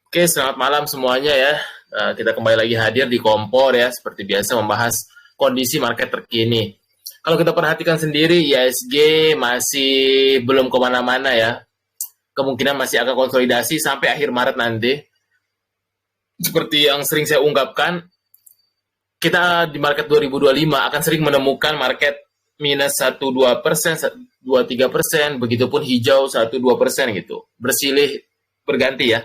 Oke, selamat malam semuanya ya. Kita kembali lagi hadir di Kompor ya, seperti biasa membahas kondisi market terkini. Kalau kita perhatikan sendiri, IHSG masih belum kemana-mana ya. Kemungkinan masih akan konsolidasi sampai akhir Maret nanti. Seperti yang sering saya ungkapkan, kita di market 2025 akan sering menemukan market minus 1-2%, 2-3%, begitupun hijau 1-2% gitu. Bersilih berganti ya.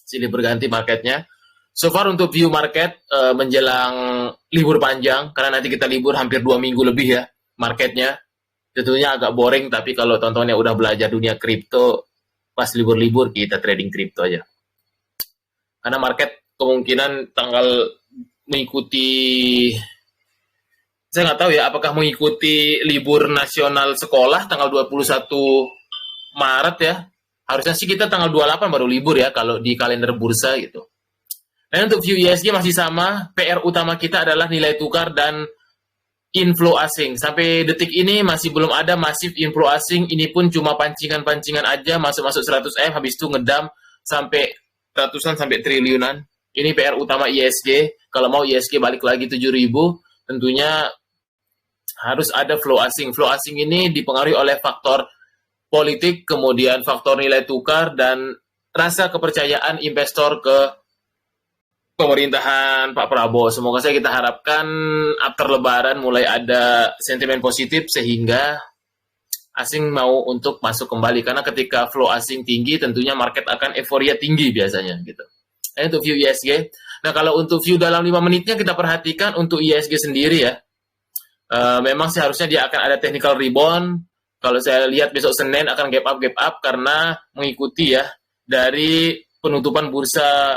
Silih berganti marketnya. So far untuk view market menjelang libur panjang, karena nanti kita libur hampir 2 minggu lebih ya marketnya. Tentunya agak boring, tapi kalau tontonnya udah belajar dunia kripto, pas libur-libur kita trading kripto aja. Karena market kemungkinan tanggal mengikuti, saya nggak tahu ya apakah mengikuti libur nasional sekolah tanggal 21 Maret ya. Harusnya sih kita tanggal 28 baru libur ya kalau di kalender bursa gitu. Dan untuk view ISG masih sama, PR utama kita adalah nilai tukar dan inflow asing. Sampai detik ini masih belum ada masif inflow asing, ini pun cuma pancingan-pancingan aja, masuk-masuk 100M, habis itu ngedam sampai ratusan sampai triliunan. Ini PR utama ISG. Kalau mau ISG balik lagi 7.000, tentunya harus ada flow asing. Flow asing ini dipengaruhi oleh faktor politik, kemudian faktor nilai tukar, dan rasa kepercayaan investor ke pemerintahan Pak Prabowo. Semoga saya kita harapkan after Lebaran mulai ada sentimen positif sehingga asing mau untuk masuk kembali. Karena ketika flow asing tinggi, tentunya market akan euforia tinggi biasanya gitu. Nah, untuk view ISG. Nah, kalau untuk view dalam 5 menitnya kita perhatikan untuk ISG sendiri ya. Memang seharusnya dia akan ada technical rebound. Kalau saya lihat besok Senin akan gap up karena mengikuti ya dari penutupan bursa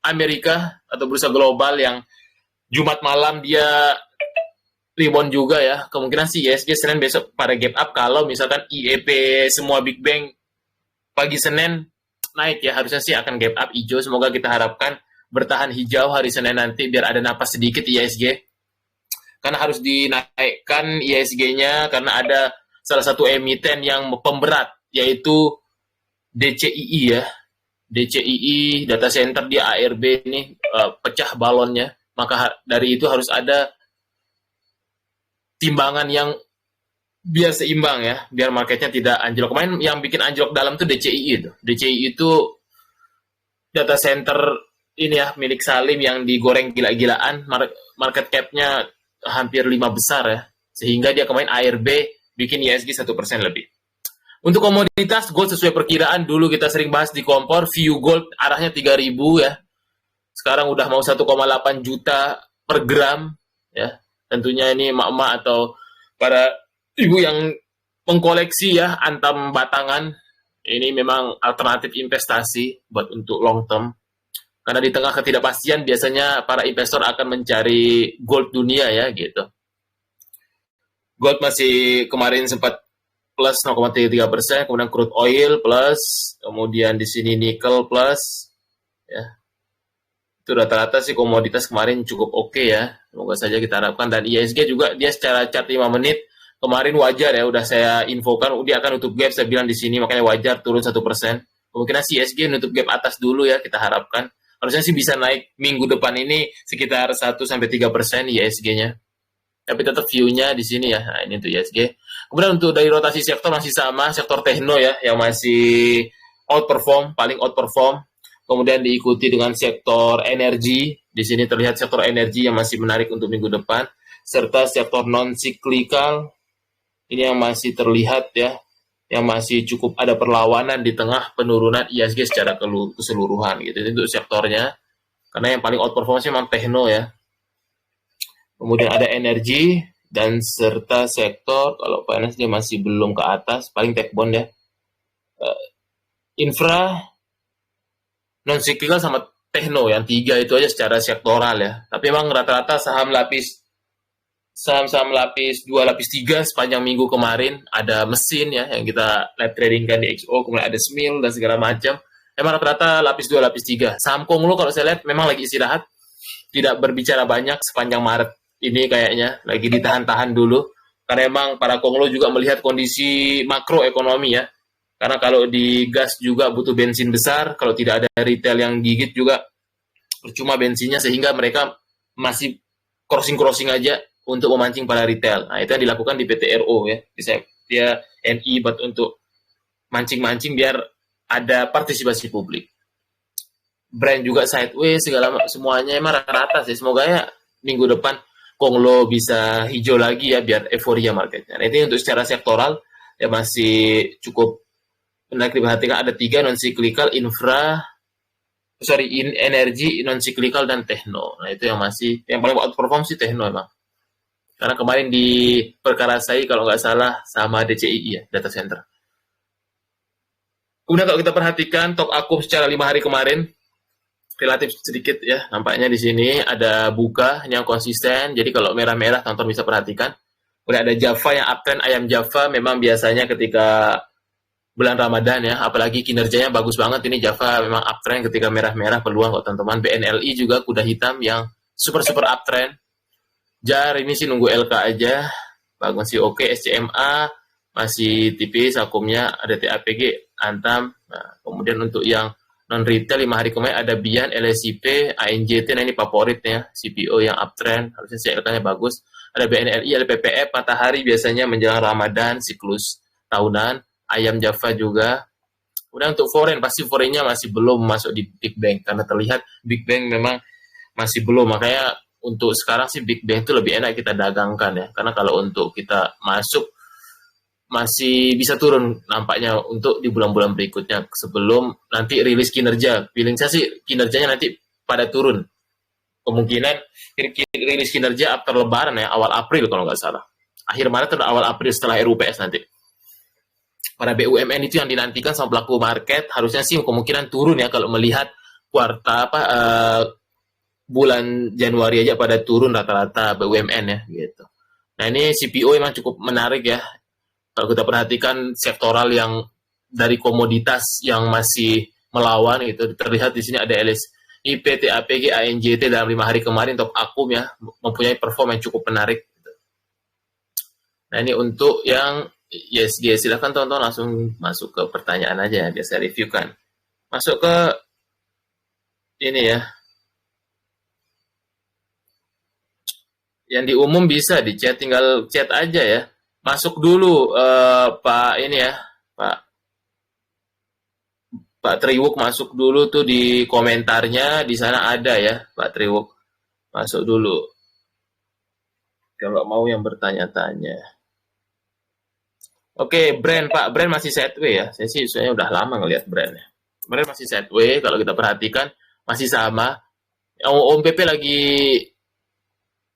Amerika atau bursa global yang Jumat malam dia rebound juga ya. Kemungkinan sih ISG Senin besok pada gap up kalau misalkan IEP semua Big Bang pagi Senin naik ya, harusnya sih akan gap up hijau. Semoga kita harapkan bertahan hijau hari Senin nanti biar ada napas sedikit ISG. Karena harus dinaikkan ISG-nya karena ada salah satu emiten yang pemberat, yaitu DCII ya. DCII, data center di ARB ini pecah balonnya. Maka dari itu harus ada timbangan yang biar seimbang ya, biar marketnya tidak anjlok. Kemarin yang bikin anjlok dalam tuh DCII itu. DCII itu data center ini ya, milik Salim yang digoreng gila-gilaan. Market cap-nya hampir 5 besar ya. Sehingga dia kemarin ARB bikin ISG 1% lebih. Untuk komoditas, gold sesuai perkiraan, dulu kita sering bahas di Kompor, view gold arahnya 3.000 ya. Sekarang udah mau 1,8 juta per gram ya. Tentunya ini emak-emak atau para ibu yang mengkoleksi ya antam batangan, ini memang alternatif investasi buat untuk long term. Karena di tengah ketidakpastian biasanya para investor akan mencari gold dunia ya gitu. Gold masih kemarin sempat plus 0,33%, kemudian crude oil plus, kemudian di sini nikel plus, ya. Itu rata-rata sih komoditas kemarin cukup oke ya. Semoga saja kita harapkan. Dan ISG juga dia secara chart 5 menit kemarin wajar ya, udah saya infokan dia akan nutup gap, saya bilang di sini, makanya wajar turun 1%. Kemungkinan si ISG nutup gap atas dulu ya, kita harapkan. Harusnya sih bisa naik minggu depan ini sekitar 1-3% ISG-nya. Tapi tetap view-nya di sini ya. Nah, ini untuk ISG. Kemudian untuk dari rotasi sektor masih sama, sektor tekno ya, yang masih outperform, paling outperform. Kemudian diikuti dengan sektor energi. Di sini terlihat sektor energi yang masih menarik untuk minggu depan. Serta sektor non-cyclical, ini yang masih terlihat ya, yang masih cukup ada perlawanan di tengah penurunan ISG secara keseluruhan gitu. Itu untuk sektornya. Karena yang paling outperform sih memang tekno ya. Kemudian ada energi dan serta sektor, kalau finance dia masih belum ke atas, paling tech bond ya. Infra, non-cyclical sama techno, yang 3 itu aja secara sektoral ya. Tapi memang rata-rata saham lapis 2, lapis 3 sepanjang minggu kemarin, ada mesin ya, yang kita live trading kan di XO, kemudian ada SMIL dan segala macam. Emang rata-rata lapis 2, lapis 3. Saham Konglo kalau saya lihat memang lagi istirahat, tidak berbicara banyak sepanjang Maret. Ini kayaknya lagi ditahan-tahan dulu karena emang para konglo juga melihat kondisi makroekonomi ya. Karena kalau di gas juga butuh bensin besar, kalau tidak ada retail yang gigit juga percuma bensinnya, sehingga mereka masih crossing-crossing aja untuk memancing para retail. Nah, itu yang dilakukan di PT RO ya. Dia NI buat untuk mancing-mancing biar ada partisipasi publik. Brand juga sideways segala semuanya emang rata-rata sih. Semoga ya minggu depan Konglo bisa hijau lagi ya biar euforia marketnya. Nah, ini untuk secara sektoral ya masih cukup menarik diperhatikan. Ada 3 non cyclical, energi, non cyclical dan techno. Nah, itu yang paling outperform sih techno emang. Karena kemarin diperkarasai kalau nggak salah sama DCII ya, data center. Kemudian kalau kita perhatikan top akum secara 5 hari kemarin, relatif sedikit ya, nampaknya di sini ada buka yang konsisten. Jadi kalau merah-merah tonton bisa perhatikan. Kemudian ada Java yang uptrend, ayam Java memang biasanya ketika bulan Ramadan ya, apalagi kinerjanya bagus banget. Ini Java memang uptrend ketika merah-merah, peluang kok teman-teman. BNLI juga kuda hitam yang super uptrend. JAR ini sih nunggu LK aja, bagus sih oke. SCMA masih tipis akumnya, ada TAPG, Antam. Nah, kemudian untuk yang non retail 5 hari kemarin ada Bian, LSIP, ANJT. Nah ini favorit ya, CPO yang uptrend, harusnya CLK-nya bagus. Ada BNLI, ada PPF, matahari biasanya menjelang Ramadan, siklus tahunan. Ayam Java juga. Kemudian untuk foreign, pasti foreignnya masih belum masuk di Big Bang, karena terlihat Big Bang memang masih belum. Makanya untuk sekarang sih Big Bang itu lebih enak kita dagangkan ya, karena kalau untuk kita masuk masih bisa turun nampaknya untuk di bulan-bulan berikutnya sebelum nanti rilis kinerja. Feeling saya sih kinerjanya nanti pada turun. Kemungkinan rilis kinerja after lebaran ya, awal April kalau nggak salah. Akhir Maret atau awal April setelah RUPS nanti. Para BUMN itu yang dinantikan sama pelaku market, harusnya sih kemungkinan turun ya kalau melihat bulan Januari aja pada turun rata-rata BUMN ya gitu. Nah ini CPO memang cukup menarik ya. Kalau kita perhatikan sektoral yang dari komoditas yang masih melawan itu, terlihat di sini ada LSIP, TAPG, ANJT dalam 5 hari kemarin top akum ya, mempunyai perform yang cukup menarik. Nah ini untuk yang ISG, silahkan tonton langsung masuk ke pertanyaan aja biar saya reviewkan. Masuk ke ini ya. Yang di umum bisa di chat, tinggal chat aja ya. Masuk dulu Pak ini ya, Pak Triwuk masuk dulu tuh di komentarnya, di sana ada ya Pak Triwuk. Masuk dulu. Kalau mau yang bertanya-tanya. Oke, brand Pak, brand masih sideways ya. Saya sih soalnya udah lama ngelihat brandnya. Brand masih sideways, kalau kita perhatikan masih sama. Om PP lagi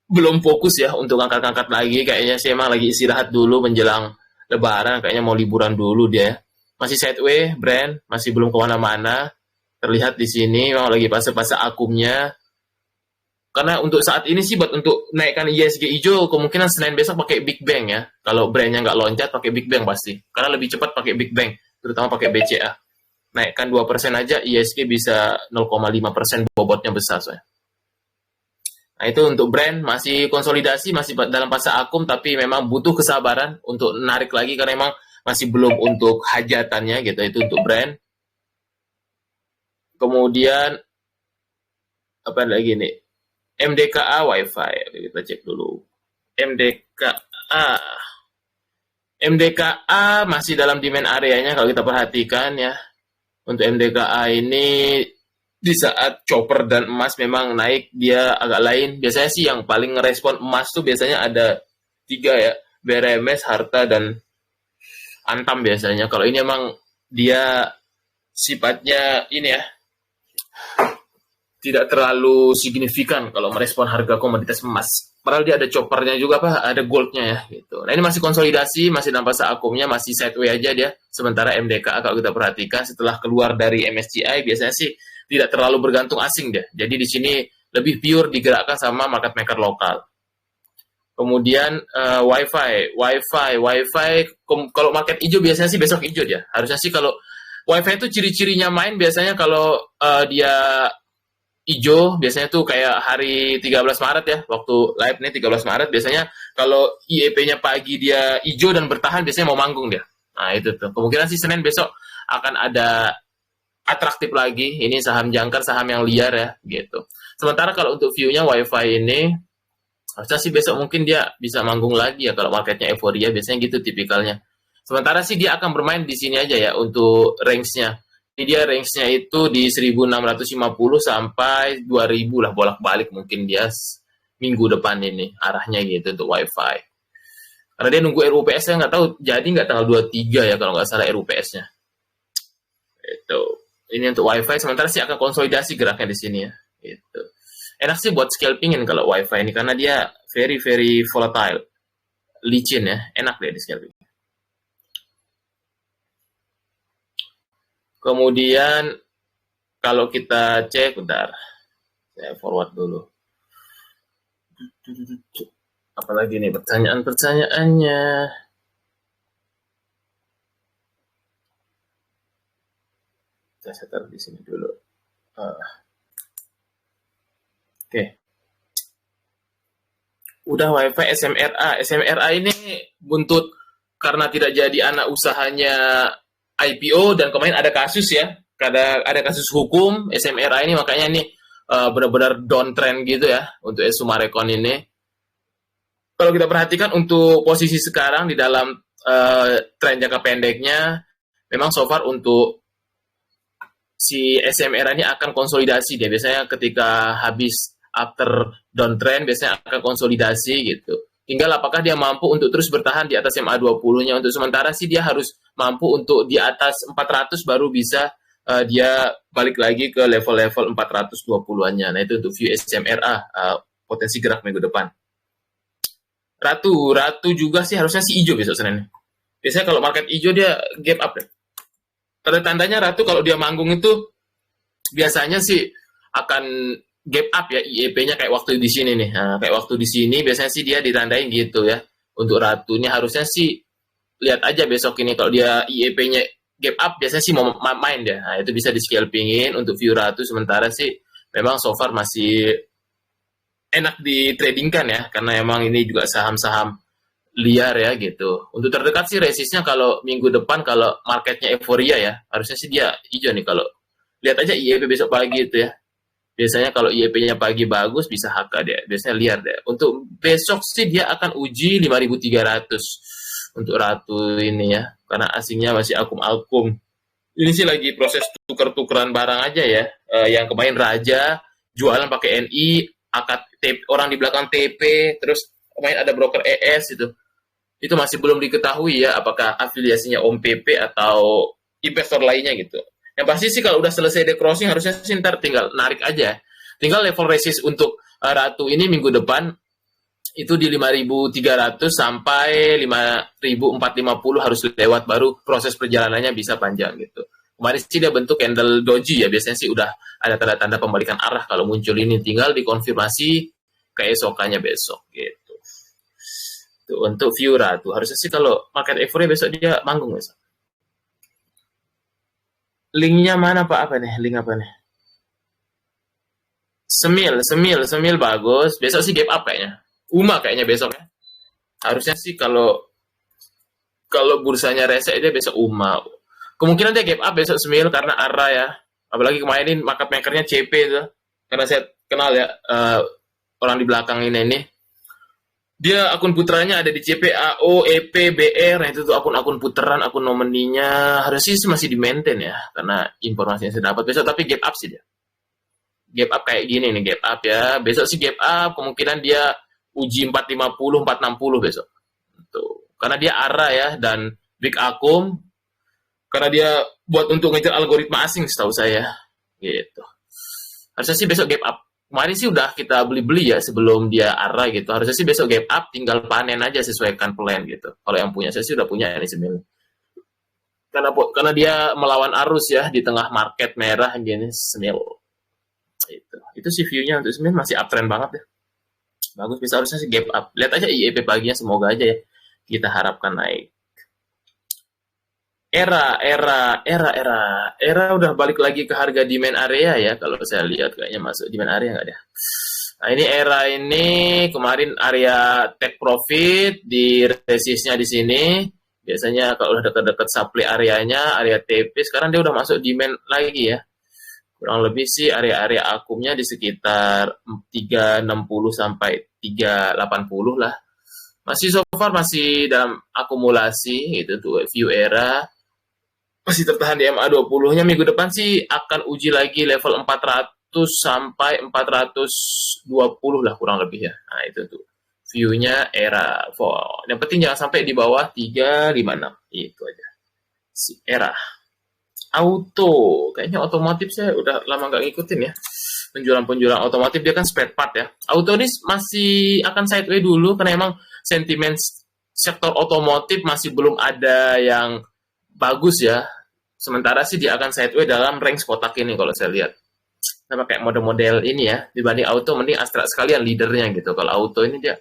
belum fokus ya untuk angkat-angkat lagi, kayaknya sih emang lagi istirahat dulu menjelang lebaran, kayaknya mau liburan dulu dia. Masih sideways, brand masih belum kemana-mana, terlihat di sini memang lagi fase-fase akumnya. Karena untuk saat ini sih buat untuk naikkan ISG hijau kemungkinan Senin besok pakai Big Bang ya. Kalau brandnya nggak loncat pakai Big Bang pasti, karena lebih cepat pakai Big Bang, terutama pakai BCA. Naikkan 2% aja ISG bisa 0,5% bobotnya besar soalnya. Nah itu untuk brand masih konsolidasi, masih dalam fase akum, tapi memang butuh kesabaran untuk narik lagi karena memang masih belum untuk hajatannya gitu. Itu untuk brand. Kemudian apa lagi nih? MDKA Wi-Fi, kita cek dulu. MDKA masih dalam demand areanya kalau kita perhatikan ya. Untuk MDKA ini di saat chopper dan emas memang naik, dia agak lain. Biasanya sih yang paling ngerespon emas tuh biasanya ada 3 ya, BRMS, Harta, dan Antam biasanya. Kalau ini emang dia sifatnya ini ya, tidak terlalu signifikan kalau merespon harga komoditas emas. Padahal dia ada choppernya juga, ada goldnya ya gitu. Nah ini masih konsolidasi, masih dalam fase akumnya, masih sideways aja dia. Sementara MDKA kalau kita perhatikan setelah keluar dari MSCI biasanya sih tidak terlalu bergantung asing dia. Jadi di sini lebih pure digerakkan sama market maker lokal. Kemudian Wi-Fi. Kalau market hijau biasanya sih besok hijau dia. Harusnya sih kalau Wi-Fi itu ciri-cirinya main biasanya kalau dia hijau, biasanya tuh kayak hari 13 Maret ya, waktu live nih 13 Maret biasanya kalau IEP-nya pagi dia hijau dan bertahan biasanya mau manggung dia. Nah, itu tuh. Kemungkinan sih Senin besok akan ada atraktif lagi. Ini saham jangkar, saham yang liar ya, gitu. Sementara kalau untuk view-nya WiFi ini, harusnya sih besok mungkin dia bisa manggung lagi ya kalau marketnya euforia, biasanya gitu tipikalnya. Sementara sih dia akan bermain di sini aja ya untuk range-nya. Ini dia range-nya itu di 1650 sampai 2000 lah, bolak-balik mungkin dia minggu depan ini arahnya gitu untuk WiFi. Karena dia nunggu RUPS, saya nggak tahu jadi nggak tanggal 23 ya kalau nggak salah RUPS-nya. Itu. Ini untuk WiFi, sementara sih akan konsolidasi geraknya di sini ya. Gitu. Enak sih buat scalpingin kalau WiFi ini karena dia very very volatile, licin ya, enak deh di scalping. Kemudian kalau kita cek, bentar, saya forward dulu. Apalagi nih pertanyaan-pertanyaannya. Saya taruh di sini dulu. Oke. Udah WiFi SMRA. SMRA ini buntut karena tidak jadi anak usahanya IPO dan kemarin ada kasus ya. Ada kasus hukum SMRA ini, makanya ini benar-benar downtrend gitu ya untuk Sumarekon ini. Kalau kita perhatikan untuk posisi sekarang di dalam tren jangka pendeknya, memang so far untuk si SMRA ini akan konsolidasi dia. Biasanya ketika habis after downtrend biasanya akan konsolidasi gitu. Tinggal apakah dia mampu untuk terus bertahan di atas MA20-nya. Untuk sementara sih dia harus mampu untuk di atas 400 baru bisa dia balik lagi ke level-level 420-annya. Nah, itu untuk view SMRA, potensi gerak minggu depan. Ratu juga sih harusnya sih hijau besok Senin. Biasanya kalau market hijau dia gap up deh. Tanda-tandanya Ratu kalau dia manggung itu biasanya sih akan gap up ya, IEP-nya kayak waktu di sini nih. Nah, kayak waktu di sini biasanya sih dia ditandain gitu ya. Untuk Ratu ini harusnya sih lihat aja besok ini kalau dia IEP-nya gap up biasanya sih mau main dia. Nah, itu bisa di scalpingin untuk view Ratu. Sementara sih memang so far masih enak ditradingkan ya karena emang ini juga saham-saham liar ya gitu. Untuk terdekat sih resistnya kalau minggu depan kalau marketnya euforia ya, harusnya sih dia hijau nih kalau lihat aja IEP besok pagi itu ya. Biasanya kalau IEP-nya pagi bagus bisa HK dia, biasanya liar deh. Untuk besok sih dia akan uji 5.300 untuk Ratu ini ya, karena asingnya masih akum-akum. Ini sih lagi proses tuker-tukeran barang aja ya. Yang kemarin Raja jualan pakai NI, akad orang di belakang TP, terus kemarin ada broker ES itu masih belum diketahui ya apakah afiliasinya Om PP atau investor lainnya gitu. Yang pasti sih kalau udah selesai decrossing harusnya sih ntar tinggal narik aja. Tinggal level resist untuk Ratu ini minggu depan itu di 5.300 sampai 5.450 harus lewat baru proses perjalanannya bisa panjang gitu. Kemarin sih dia bentuk candle doji ya, biasanya sih udah ada tanda-tanda pembalikan arah kalau muncul ini, tinggal dikonfirmasi keesokannya besok gitu. Tuh, untuk view Ratu harusnya sih kalau market euforia besok dia manggung besok. Linknya mana Pak? Apa nih? Link apa nih? Semil bagus. Besok sih gap up kayaknya. UMA kayaknya besok ya. Harusnya sih kalau bursanya reset dia besok UMA. Kemungkinan dia gap up besok Semil karena ARA ya. Apalagi kemarin ini market makernya CP itu. Karena saya kenal ya orang di belakang ini. Dia akun putranya ada di CPAO, EP, BR, nah itu tuh akun-akun puteran, akun nomininya harusnya sih masih di maintain ya, karena informasinya saya dapat besok, tapi gap up sih dia. Gap up kayak gini nih, gap up ya. Besok sih gap up, kemungkinan dia uji 450, 460 besok. Tuh. Karena dia ARA ya, dan Big Akum, karena dia buat untuk ngejar algoritma asing setahu saya. Gitu. Harusnya sih besok gap up. Kemarin sih udah kita beli-beli ya sebelum dia arah gitu. Harusnya sih besok gap up, tinggal panen aja sesuaikan plan gitu. Kalau yang punya, saya sih udah punya ini sebenarnya. Karena dia melawan arus ya di tengah market merah gini Semil. Itu sih view-nya untuk Semil masih uptrend banget ya. Bagus, bisa harusnya sih gap up. Lihat aja IEP paginya, semoga aja ya. Kita harapkan naik. Era udah balik lagi ke harga demand area ya, kalau saya lihat kayaknya masuk demand area nggak ada. Nah ini era ini kemarin area take profit di resistnya di sini Biasanya kalau udah dekat-dekat supply areanya, area TP, sekarang dia udah masuk demand lagi ya. Kurang lebih sih area-area akumnya di sekitar 360 sampai 380 lah. Masih so far masih dalam akumulasi gitu tuh view era. Masih tertahan di MA20-nya. Minggu depan sih akan uji lagi level 400 sampai 420 lah kurang lebih ya. Nah, itu tuh view-nya era. Yang penting jangan sampai di bawah 356. Itu aja. Si era. Auto. Kayaknya otomotif saya udah lama nggak ngikutin ya. Penjualan-penjualan otomotif dia kan spare part ya. Auto ini masih akan sideways dulu karena emang sentimen sektor otomotif masih belum ada yang bagus ya. Sementara sih dia akan sideways dalam range kotak ini kalau saya lihat. Sama kayak model-model ini ya. Dibanding auto mending Astra sekalian leadernya gitu. Kalau auto ini dia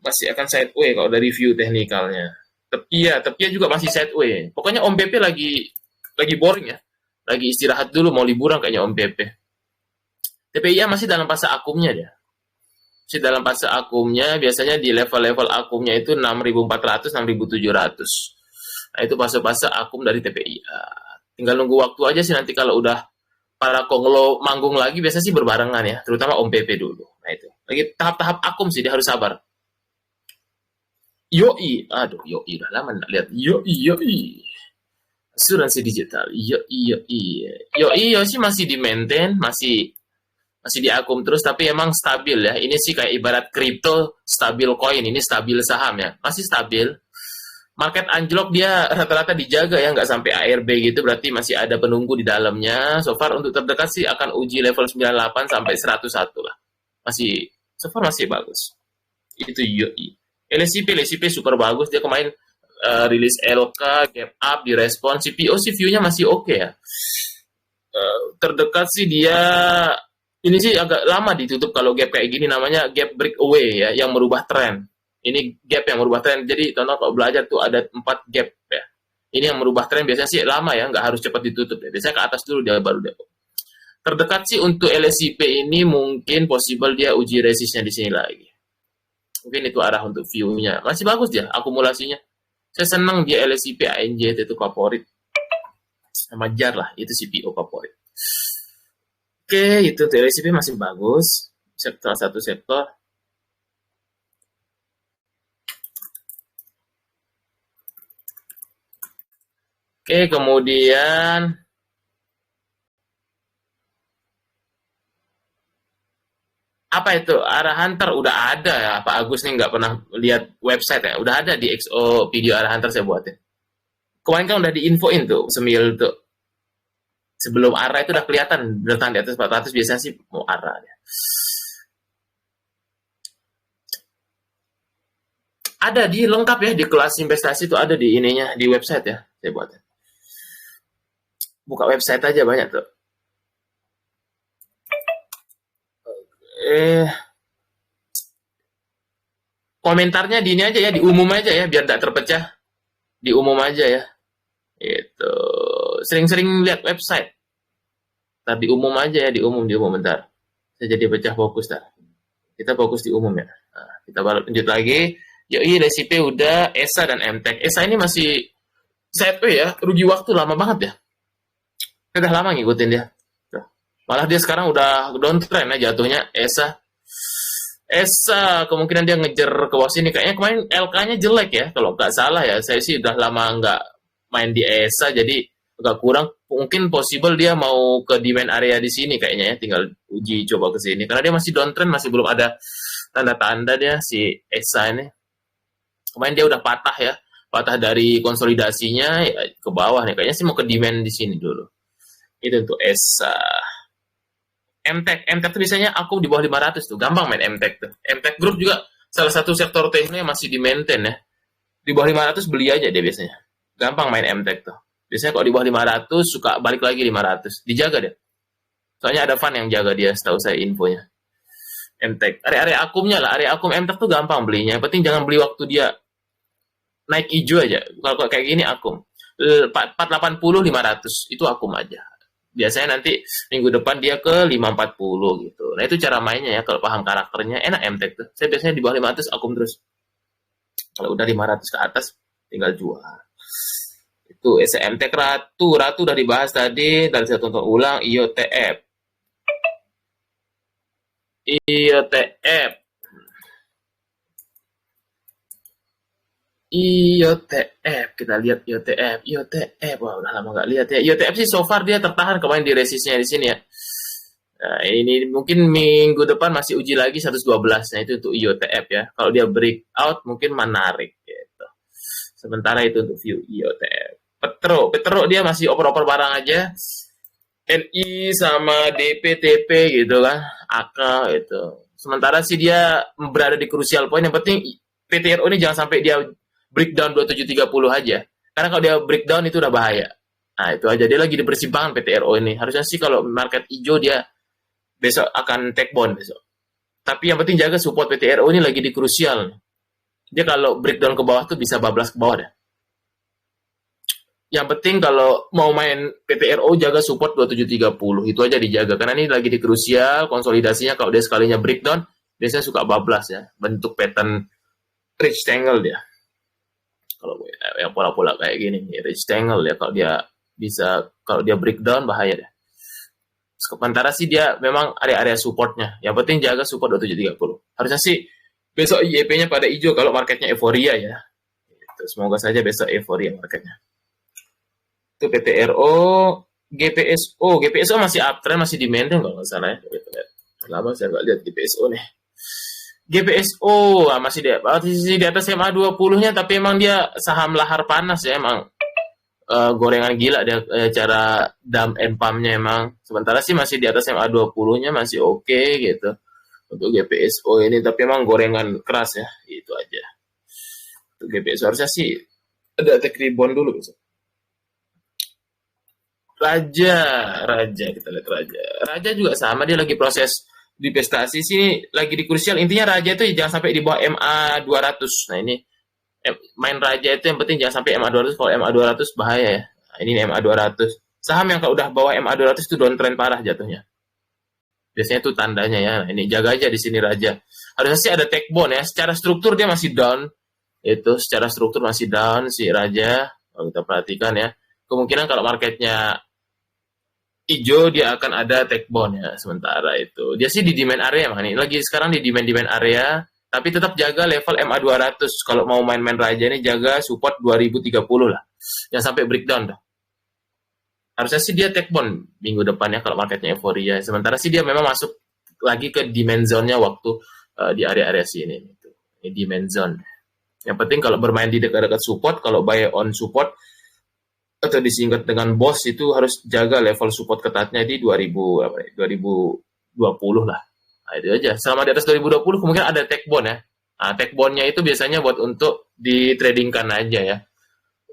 masih akan sideways kalau dari view teknikalnya. Tepia juga masih sideways. Pokoknya Om BP lagi boring ya. Lagi istirahat dulu mau liburan kayaknya Om BP. TPIA masih dalam fase akumnya dia. Masih dalam fase akumnya, biasanya di level-level akumnya itu 6.400, 6.700. Nah, itu fase-fase akum dari TPIA. Tinggal nunggu waktu aja sih nanti kalau udah para konglo manggung lagi, biasanya sih berbarengan ya, terutama Om PP dulu. Nah itu. Lagi tahap-tahap akum sih, dia harus sabar. Yoi, aduh yoi, udah lama nggak lihat. Yoi. Asuransi digital, yoi sih masih di maintain, masih di akum terus, tapi emang stabil ya. Ini sih kayak ibarat kripto, stabil koin, ini stabil saham ya, masih stabil. Market anjlok dia rata-rata dijaga ya, nggak sampai ARB gitu, berarti masih ada penunggu di dalamnya. So far untuk terdekat sih akan uji level 98 sampai 101 lah. Masih, so far masih bagus. Itu yoi. LSIP super bagus, dia kemarin rilis LK, gap up, direspon. CPO sih view-nya masih oke ya. Terdekat sih dia, ini sih agak lama ditutup kalau gap kayak gini, namanya gap breakaway ya, yang merubah tren. Ini gap yang merubah tren, jadi tonton kalau belajar tuh ada 4 gap ya. Ini yang merubah tren biasanya sih lama ya, nggak harus cepat ditutup ya. Biasanya ke atas dulu dia baru depo. Terdekat sih untuk LSIP ini mungkin possible dia uji resistnya di sini lagi. Mungkin itu arah untuk view-nya. Masih bagus dia akumulasinya. Saya senang dia LSIP ANJ itu favorit. Sama JAR lah, itu CPO favorit. Oke, itu LSIP masih bagus. Salah satu sektor. Oke, kemudian apa itu arah hunter udah ada ya Pak Agus nih, nggak pernah lihat website ya, udah ada di XO video arah hunter saya buatin. Kemarin kan udah diinfoin tuh semil tuh, sebelum arah itu udah kelihatan bertahan di atas 400 biasanya sih mau arah ya. Ada di lengkap ya di kelas investasi itu, ada di ininya di website ya saya buatin. Buka website aja banyak tuh. Komentarnya di ini aja ya, di umum aja ya, biar tidak terpecah. Di umum aja ya. Itu sering-sering lihat website. Ntar di umum aja ya, di umum bentar. Saya jadi pecah fokus dah. Kita fokus di umum ya. Nah, kita baru lanjut lagi. Yoi, resipi udah, ESA dan MTEK. ESA ini masih sideways ya, rugi waktu lama banget ya. Saya udah lama ngikutin dia. Malah dia sekarang udah downtrend ya jatuhnya, ESA kemungkinan dia ngejar ke bawah sini. Kayaknya kemarin LK-nya jelek ya, kalau nggak salah ya. Saya sih udah lama nggak main di ESA, jadi agak kurang. Mungkin possible dia mau ke demand area di sini kayaknya ya. Tinggal uji coba ke sini. Karena dia masih downtrend, masih belum ada tanda-tanda dia si ESA ini. Kemarin dia udah patah ya. Patah dari konsolidasinya ya, ke bawah nih. Kayaknya sih mau ke demand di sini dulu. Itu untuk ESA. MTEK tuh biasanya aku di bawah 500 tuh, gampang main MTEK tuh. MTEK Group juga salah satu sektor teknik yang masih di maintain ya. Di bawah 500 beli aja dia biasanya. Gampang main MTEK tuh. Biasanya kalau di bawah 500 suka balik lagi 500. Dijaga deh. Soalnya ada fund yang jaga dia, setahu saya infonya. MTEK. Area akumnya lah, area akum MTEK tuh gampang belinya. Yang penting jangan beli waktu dia naik hijau aja. Kalau kayak gini akum. 480 500 itu akum aja. Biasanya nanti minggu depan dia ke 540 gitu. Nah itu cara mainnya ya, kalau paham karakternya enak MTEK tuh. Saya biasanya di bawah 500 akum terus. Kalau udah 500 ke atas tinggal jual. Itu SMTek Ratu udah dibahas tadi, dari saya tonton ulang. IOTF, IOTF, IOTF, kita lihat IOTF, IOTF, wah udah lama nggak lihat ya. IOTF sih so far dia tertahan kemarin di resistnya di sini ya. Nah, ini mungkin minggu depan masih uji lagi 112. Nah, itu untuk IOTF ya. Kalau dia breakout mungkin menarik gitu. Sementara itu untuk view IOTF. Petro dia masih oper-oper barang aja. NI sama DPTP gitu kan. AK gitu. Sementara sih dia berada di crucial point. Yang penting PTRO ini jangan sampai dia breakdown 2730 aja. Karena kalau dia breakdown itu udah bahaya. Nah, itu aja. Dia lagi di persimpangan PTRO ini. Harusnya sih kalau market hijau dia besok akan take bond besok. Tapi yang penting jaga support PTRO ini lagi di krusial. Dia kalau breakdown ke bawah tuh bisa bablas ke bawah deh. Yang penting kalau mau main PTRO jaga support 2730. Itu aja dijaga karena ini lagi di krusial, konsolidasinya kalau dia sekalinya breakdown biasanya suka bablas ya. Bentuk pattern rectangle dia. Kalau yang pola-pola kayak gini, rectangle ya kalau dia bisa kalau dia breakdown bahaya deh. Sementara sih dia memang area-area supportnya. Yang penting jaga support 2730. Harusnya sih besok IEP-nya pada hijau kalau marketnya euforia ya. Gitu. Semoga saja besok euforia marketnya. Itu PTRO, GPSO masih uptrend, masih demanding kalau nggak salah ya. Lama saya nggak lihat GPSO nih. GPSO masih di atas MA20-nya, tapi emang dia saham lahar panas ya emang. Gorengan gila dia cara dump and pump-nya emang. Sementara sih masih di atas MA20-nya masih oke gitu. Untuk GPSO ini tapi emang gorengan keras ya. Itu aja. Untuk GPSO harusnya sih ada take rebound dulu besok. Raja kita lihat Raja. Raja juga sama dia lagi proses divestasi sini lagi di krusial. Intinya Raja itu jangan sampai di bawah MA200. Nah, ini main Raja itu yang penting jangan sampai MA200. Kalau MA200 bahaya ya. Nah, ini MA200. Saham yang kalau udah bawah MA200 itu downtrend parah jatuhnya. Biasanya itu tandanya ya. Nah, ini jaga aja di sini Raja. Harusnya sih ada take bond ya. Secara struktur dia masih down. Itu secara struktur masih down si Raja. Kalau kita perhatikan ya. Kemungkinan kalau marketnya hijau dia akan ada take bond ya sementara itu. Dia sih di demand area nih. Lagi sekarang di demand area, tapi tetap jaga level MA200. Kalau mau main-main Raja ini jaga support 2030 lah. Jangan sampai breakdown dah. Harusnya sih dia take bond minggu depannya kalau marketnya euforia. Sementara sih dia memang masuk lagi ke demand zone-nya waktu di area-area sini gitu. Ini demand zone. Yang penting kalau bermain di dekat-dekat support, kalau buy on support atau disingkat dengan BOS itu harus jaga level support ketatnya di 2020 lah. Nah, itu aja. Selama di atas 2020 kemungkinan ada take bond ya. Nah, take bondnya itu biasanya buat untuk di tradingkan aja ya.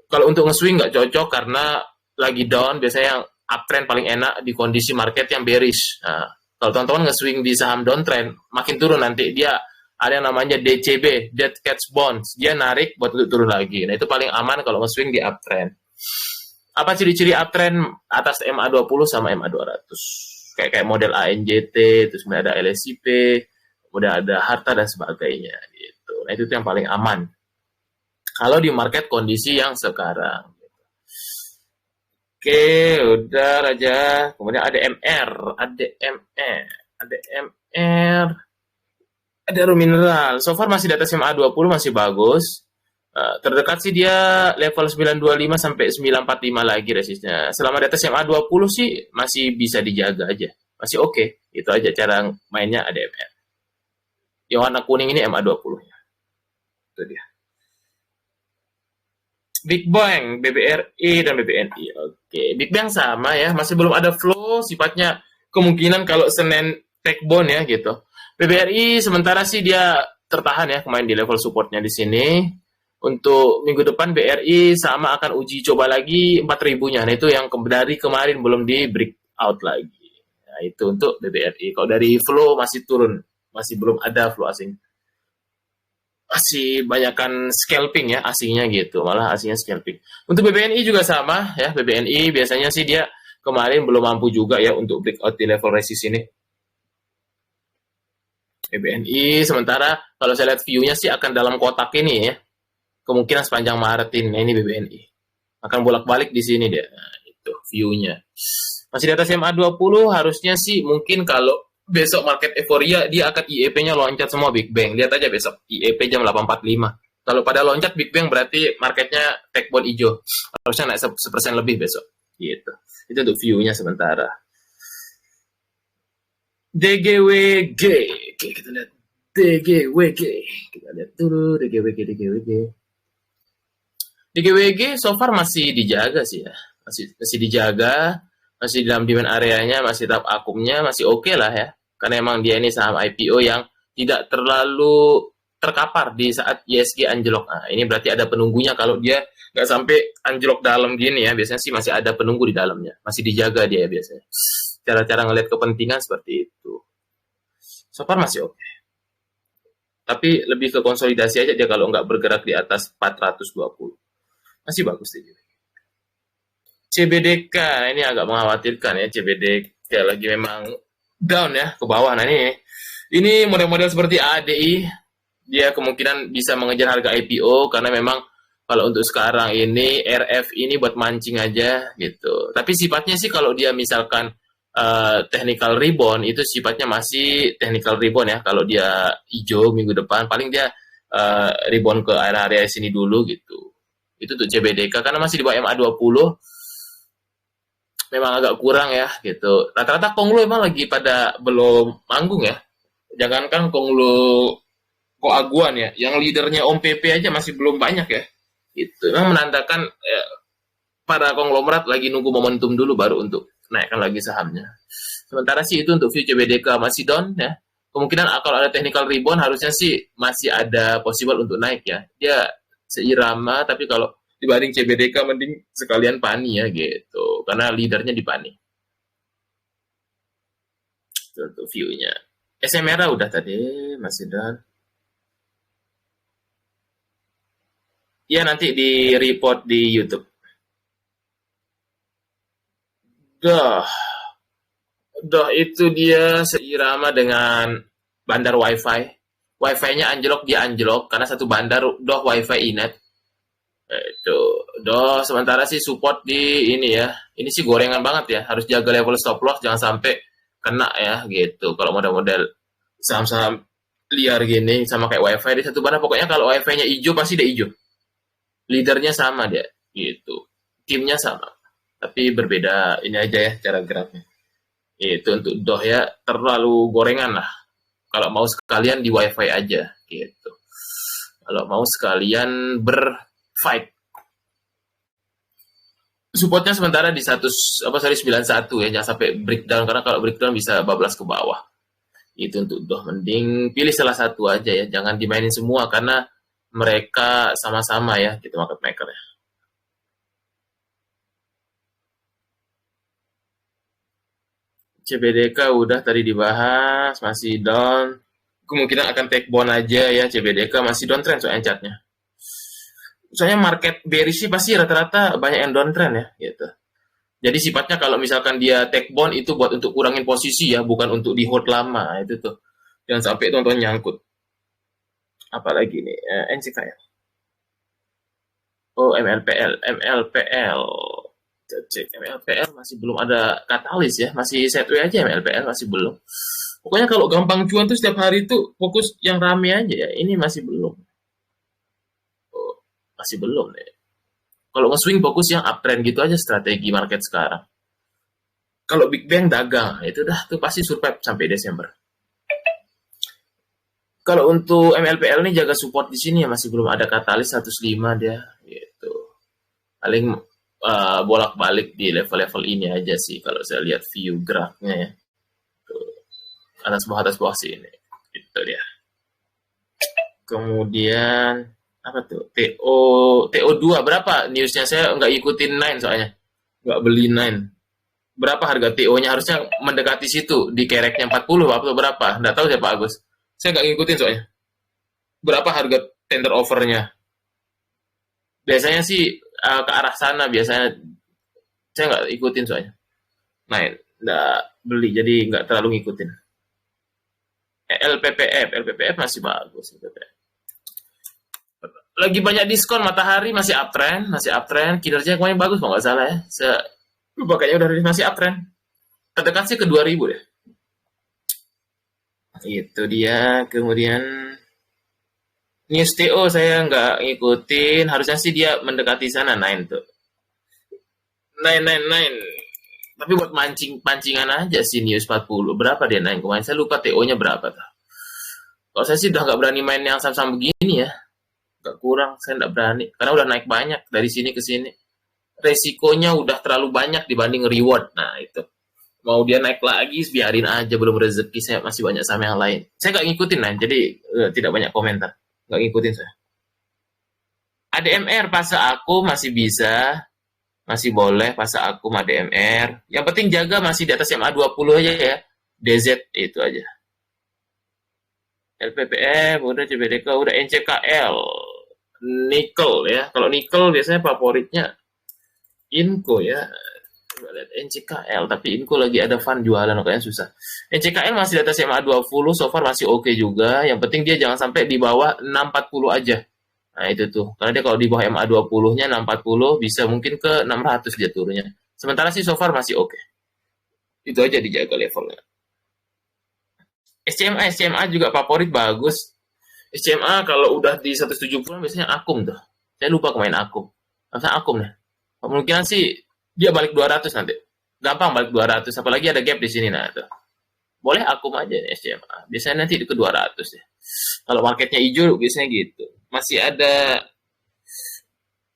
Kalau untuk nge-swing nggak cocok karena lagi down, biasanya yang uptrend paling enak di kondisi market yang bearish. Nah, kalau teman-teman nge-swing di saham downtrend, makin turun nanti dia ada yang namanya DCB, Dead Cats Bonds. Dia narik buat untuk turun lagi. Nah, itu paling aman kalau nge-swing di uptrend. Apa ciri-ciri uptrend atas MA20 sama MA200? Kayak model ANJT, terus kemudian ada LSIP, kemudian ada harta dan sebagainya gitu. Nah, itu yang paling aman. Kalau di market kondisi yang sekarang. Oke, udah aja. Kemudian ada MR, ada Mineral. So far masih di atas MA20 masih bagus. Terdekat sih dia level 925 sampai 945 lagi resistnya. Selama di atas MA20 sih masih bisa dijaga aja. Masih oke. Itu aja cara mainnya ada MR. Yang warna kuning ini MA20-nya. Itu dia. Big Bang, BBRI dan BBNI. Oke, Big Bang sama ya, masih belum ada flow, sifatnya kemungkinan kalau Senin take bond ya gitu. BBRI sementara sih dia tertahan ya kemarin di level supportnya di sini. Untuk minggu depan BRI sama akan uji coba lagi 4.000-nya. Nah, itu yang dari kemarin belum di breakout lagi. Nah, itu untuk BBRI. Kalau dari flow masih turun, masih belum ada flow asing. Masih banyakkan scalping ya asingnya gitu, malah asingnya scalping. Untuk BBNI juga sama ya, BBNI biasanya sih dia kemarin belum mampu juga ya untuk breakout di level resist ini. BBNI sementara kalau saya lihat view-nya sih akan dalam kotak ini ya. Kemungkinan sepanjang Maret ini BBNI. Akan bolak-balik di sini dia. Nah, itu view-nya. Masih di atas MA20 harusnya sih mungkin kalau besok market euforia dia akan IEP-nya loncat semua Big Bang. Lihat aja besok IEP jam 8.45. Kalau pada loncat Big Bang berarti marketnya tech bond hijau. Harusnya naik 1% lebih besok. Gitu. Itu untuk view-nya sementara. DGWG. Oke, kita lihat DGWG. Kita lihat dulu DGWG, DGWG. DGWG so far masih dijaga sih ya. Masih dijaga, masih dalam demand areanya, masih tetap akumnya, masih oke lah ya. Karena emang dia ini saham IPO yang tidak terlalu terkapar di saat ISG anjlok. Nah, ini berarti ada penunggunya kalau dia nggak sampai anjlok dalam gini ya. Biasanya sih masih ada penunggu di dalamnya. Masih dijaga dia ya biasanya. Cara-cara ngelihat kepentingan seperti itu. So far masih oke. Tapi lebih ke konsolidasi aja dia kalau nggak bergerak di atas 420. Masih bagus sih. CBDK ini agak mengkhawatirkan ya, CBDK lagi memang down ya ke bawah. Nah ini model-model seperti ADI dia kemungkinan bisa mengejar harga IPO karena memang kalau untuk sekarang ini RF ini buat mancing aja gitu. Tapi sifatnya sih kalau dia misalkan technical rebound itu sifatnya masih technical rebound ya. Kalau dia hijau minggu depan paling dia rebound ke area-area sini dulu gitu. Itu untuk CBDK karena masih di bawah MA20 memang agak kurang ya gitu. Rata-rata Konglo emang lagi pada belum manggung ya. Jangankan Konglo Koaguan ya, yang leadernya Om PP aja masih belum banyak ya. Itu memang menandakan para konglomerat lagi nunggu momentum dulu baru untuk naikkan lagi sahamnya. Sementara sih itu untuk view CBDK masih down ya. Kemungkinan kalau ada technical rebound harusnya sih masih ada possible untuk naik ya. Dia seirama tapi kalau dibanding CBDK mending sekalian Pani ya gitu. Karena leadernya di Pani. Itu untuk view-nya. SMRA udah tadi masih down. Ya nanti di report di YouTube. Doh itu dia seirama dengan bandar WiFi. WiFi-nya anjlok dia anjlok karena satu bandar doh WiFi inet. Itu doh sementara sih support di ini ya. Ini sih gorengan banget ya. Harus jaga level stop loss jangan sampai kena ya gitu. Kalau model-model saham-saham liar gini sama kayak WiFi di satu bandar pokoknya kalau WiFi-nya hijau pasti dia hijau. Leadernya sama dia gitu. Timnya sama. Tapi berbeda ini aja ya cara geraknya. Itu untuk doh ya terlalu gorengan lah. Kalau mau sekalian di WiFi aja gitu. Kalau mau sekalian berfight. Supportnya sementara di 91 ya, jangan sampai breakdown karena kalau breakdown bisa bablas ke bawah. Itu untuk doh mending pilih salah satu aja ya, jangan dimainin semua karena mereka sama-sama ya gitu market maker ya. CBDK udah tadi dibahas, masih down. Kemungkinan akan take bond aja ya CBDK masih downtrend soalnya chartnya. Soalnya market bearish sih pasti rata-rata banyak yang downtrend ya gitu. Jadi sifatnya kalau misalkan dia take bond itu buat untuk kurangin posisi ya, bukan untuk di hold lama itu tuh. Jangan sampai tonton nyangkut. Apalagi nih NCKL. Oh MLPL, MLPL. Cek MLPL masih belum ada katalis ya, masih setway aja MLPL masih belum. Pokoknya kalau gampang cuan tuh setiap hari tuh fokus yang rame aja ya. Ini masih belum. Oh, masih belum deh. Kalau nge-swing fokus yang uptrend gitu aja strategi market sekarang. Kalau Big Bang dagang, itu dah tuh pasti survive sampai Desember. Kalau untuk MLPL ini jaga support di sini ya masih belum ada katalis 105 dia gitu. Paling bolak-balik di level-level ini aja sih kalau saya lihat view grafiknya ya. Tuh, atas bawah sih ini. Itu dia. Kemudian apa tuh? TO2 berapa newsnya saya nggak ikutin Nine soalnya. Nggak beli Nine. Berapa harga TO-nya harusnya mendekati situ di kereknya 40 atau berapa? Nggak tahu siapa Agus. Saya nggak ngikutin soalnya. Berapa harga tender offernya? Biasanya sih ke arah sana biasanya saya nggak ikutin soalnya. Nah, nggak beli jadi nggak terlalu ngikutin. LPPF masih bagus. LPPF. lagi banyak diskon. Matahari masih uptrend, kinerjanya kemarin bagus kalau nggak salah ya. Lupa kayaknya udah rilis, masih uptrend. Terdekat sih ke 2000 deh. Itu dia. Kemudian News TO saya nggak ngikutin, harusnya sih dia mendekati sana, Nine tuh. Nine. Tapi buat pancingan aja sih News 40. Berapa dia Nine kemarin? Saya lupa TO-nya berapa tuh. Kalau saya sih udah nggak berani main yang sama-sama begini ya. Nggak kurang, saya nggak berani. Karena udah naik banyak dari sini ke sini. Resikonya udah terlalu banyak dibanding reward. Nah itu. Mau dia naik lagi, biarin aja, belum rezeki, saya masih banyak sama yang lain. Saya nggak ngikutin lah, jadi tidak banyak komentar. Nggak ngikutin saya. ADMR fase aku masih bisa, masih boleh fase aku ADMR. Yang penting jaga masih di atas MA20 aja ya. DZ itu aja. LPPM, udah CBDK, udah NCKL. Nickel ya. Kalau nickel biasanya favoritnya Inco ya. Lihat NCKL, tapi Inco lagi ada fund jualan, kayaknya susah. NCKL masih di atas MA20, so far masih oke juga. Yang penting dia jangan sampai di bawah 640 aja. Nah itu tuh, karena dia kalau di bawah MA20-nya 640 bisa mungkin ke 600 dia turunnya. Sementara sih so far masih oke. Itu aja dijaga levelnya. SCMA juga favorit bagus. SCMA kalau udah di 170 biasanya akum tuh. Saya lupa kemarin akum. Masa akum nih. Kemungkinan sih dia balik 200 nanti. Gampang balik 200, apalagi ada gap di sini. Nah tuh. Boleh akum aja nih SCMA. Biasanya nanti ke 200 ya. Kalau marketnya hijau biasanya gitu. Masih ada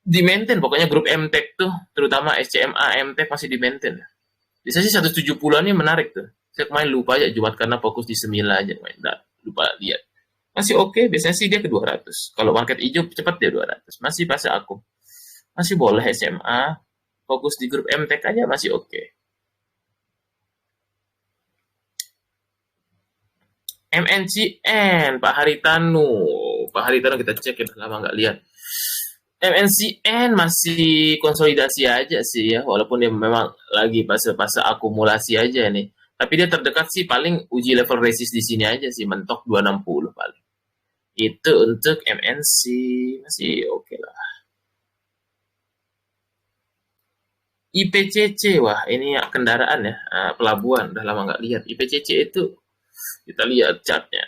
di maintain, pokoknya grup MTech tuh, terutama SCMA MTech masih di maintain. Bisa sih 170-an ini menarik tuh. Saya kemarin lupa aja Jumat karena fokus di semila aja kemarin. Lupa lihat. Masih oke, biasanya sih dia ke 200. Kalau market hijau cepat dia 200. Masih pas aku. Masih boleh SMA, fokus di grup MTech aja masih oke. MNCN, Pak Haritanu. Pak Haritanu kita cek ya, lama nggak lihat. MNCN masih konsolidasi aja sih ya, walaupun dia memang lagi fase-fase akumulasi aja nih. Tapi dia terdekat sih paling uji level resist di sini aja sih, mentok 260 paling. Itu untuk MNC masih oke lah. IPCC, wah ini ya kendaraan ya, pelabuhan, udah lama nggak lihat. IPCC itu kita lihat chartnya.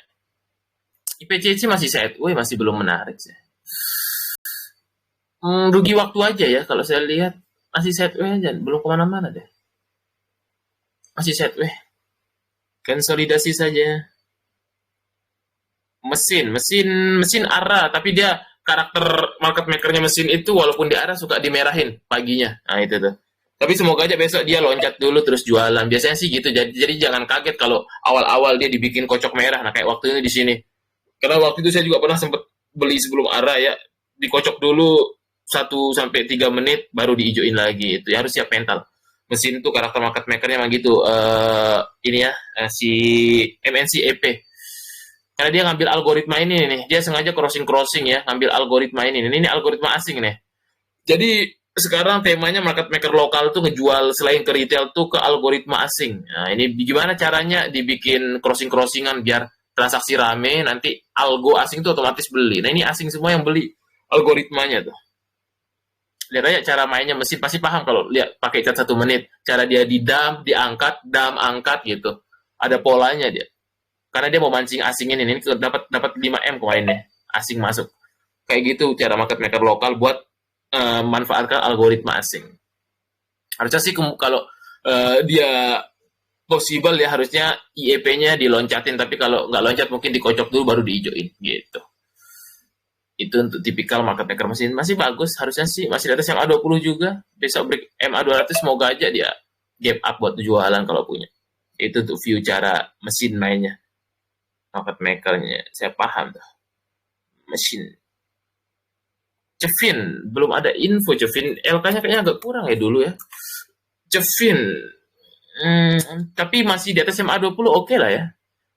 IPCC masih sideways, masih belum menarik sih. Rugi waktu aja ya kalau saya lihat, masih sideways aja, belum kemana-mana deh. Masih sideways. Konsolidasi saja. Mesin ARA, tapi dia karakter market makernya mesin itu walaupun di ARA suka dimerahin paginya. Nah itu tuh. Tapi semoga aja besok dia loncat dulu terus jualan. Biasanya sih gitu. Jadi jangan kaget kalau awal-awal dia dibikin kocok merah. Nah kayak waktu ini di sini. Karena waktu itu saya juga pernah sempat beli sebelum ARA ya. Dikocok dulu 1 sampai 3 menit baru diijoin lagi. Itu ya harus siap mental. Mesin tuh karakter market makernya emang gitu. Ini ya si MNC EP. Karena dia ngambil algoritma ini nih. Dia sengaja crossing ya, ngambil algoritma ini. Ini algoritma asing nih. Jadi sekarang temanya market maker lokal tuh ngejual selain ke retail tuh ke algoritma asing. Nah, ini gimana caranya dibikin crossing-crossingan biar transaksi rame, nanti algo asing tuh otomatis beli. Nah, ini asing semua yang beli algoritmanya tuh. Lihat aja cara mainnya, mesin pasti paham kalau lihat pakai cat 1 menit. Cara dia di dump, diangkat, dump, angkat gitu. Ada polanya dia. Karena dia mau mancing asing ini dapat 5M kemarin deh, asing masuk. Kayak gitu cara market maker lokal buat manfaatkan algoritma asing. Harusnya sih kalau dia possible ya harusnya IEP-nya diloncatin, tapi kalau nggak loncat mungkin dikocok dulu baru diijoin gitu. Itu untuk tipikal market maker mesin masih bagus, harusnya sih masih di atas MA20 juga. Besok break MA200 semoga aja dia gap up buat jualan kalau punya. Itu untuk view cara mesin mainnya. Market makernya saya paham tuh. Mesin Cevin, belum ada info Cevin. LK-nya kayaknya agak kurang ya dulu ya. Cevin, tapi masih di atas MA20 oke lah ya.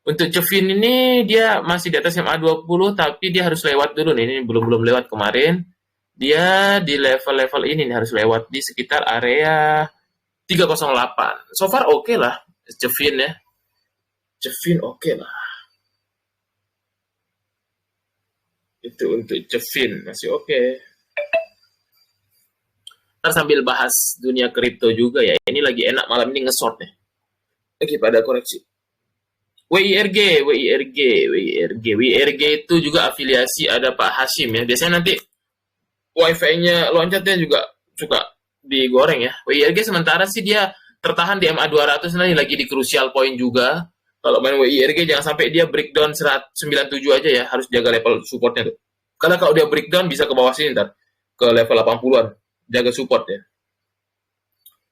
Untuk Cevin ini dia masih di atas MA20, tapi dia harus lewat dulu nih. Ini belum lewat kemarin. Dia di level-level ini nih, harus lewat di sekitar area 308. So far oke lah Cevin ya. Cevin oke lah. Itu untuk Cevin masih oke. Ntar sambil bahas dunia kripto juga ya. Ini lagi enak malam ini nge-short nih. Lagi pada koreksi. WIRG, WIRG, WIRG, WIRG itu juga afiliasi ada Pak Hashim ya. Biasanya nanti wifi-nya loncatnya juga suka digoreng ya. WIRG sementara sih dia tertahan di MA200 nanti lagi di crucial point juga. Kalau main WIRG jangan sampai dia breakdown 197 aja ya, harus jaga level supportnya tuh. Karena kalau dia breakdown bisa ke bawah sini ntar, ke level 80-an. Jaga support ya.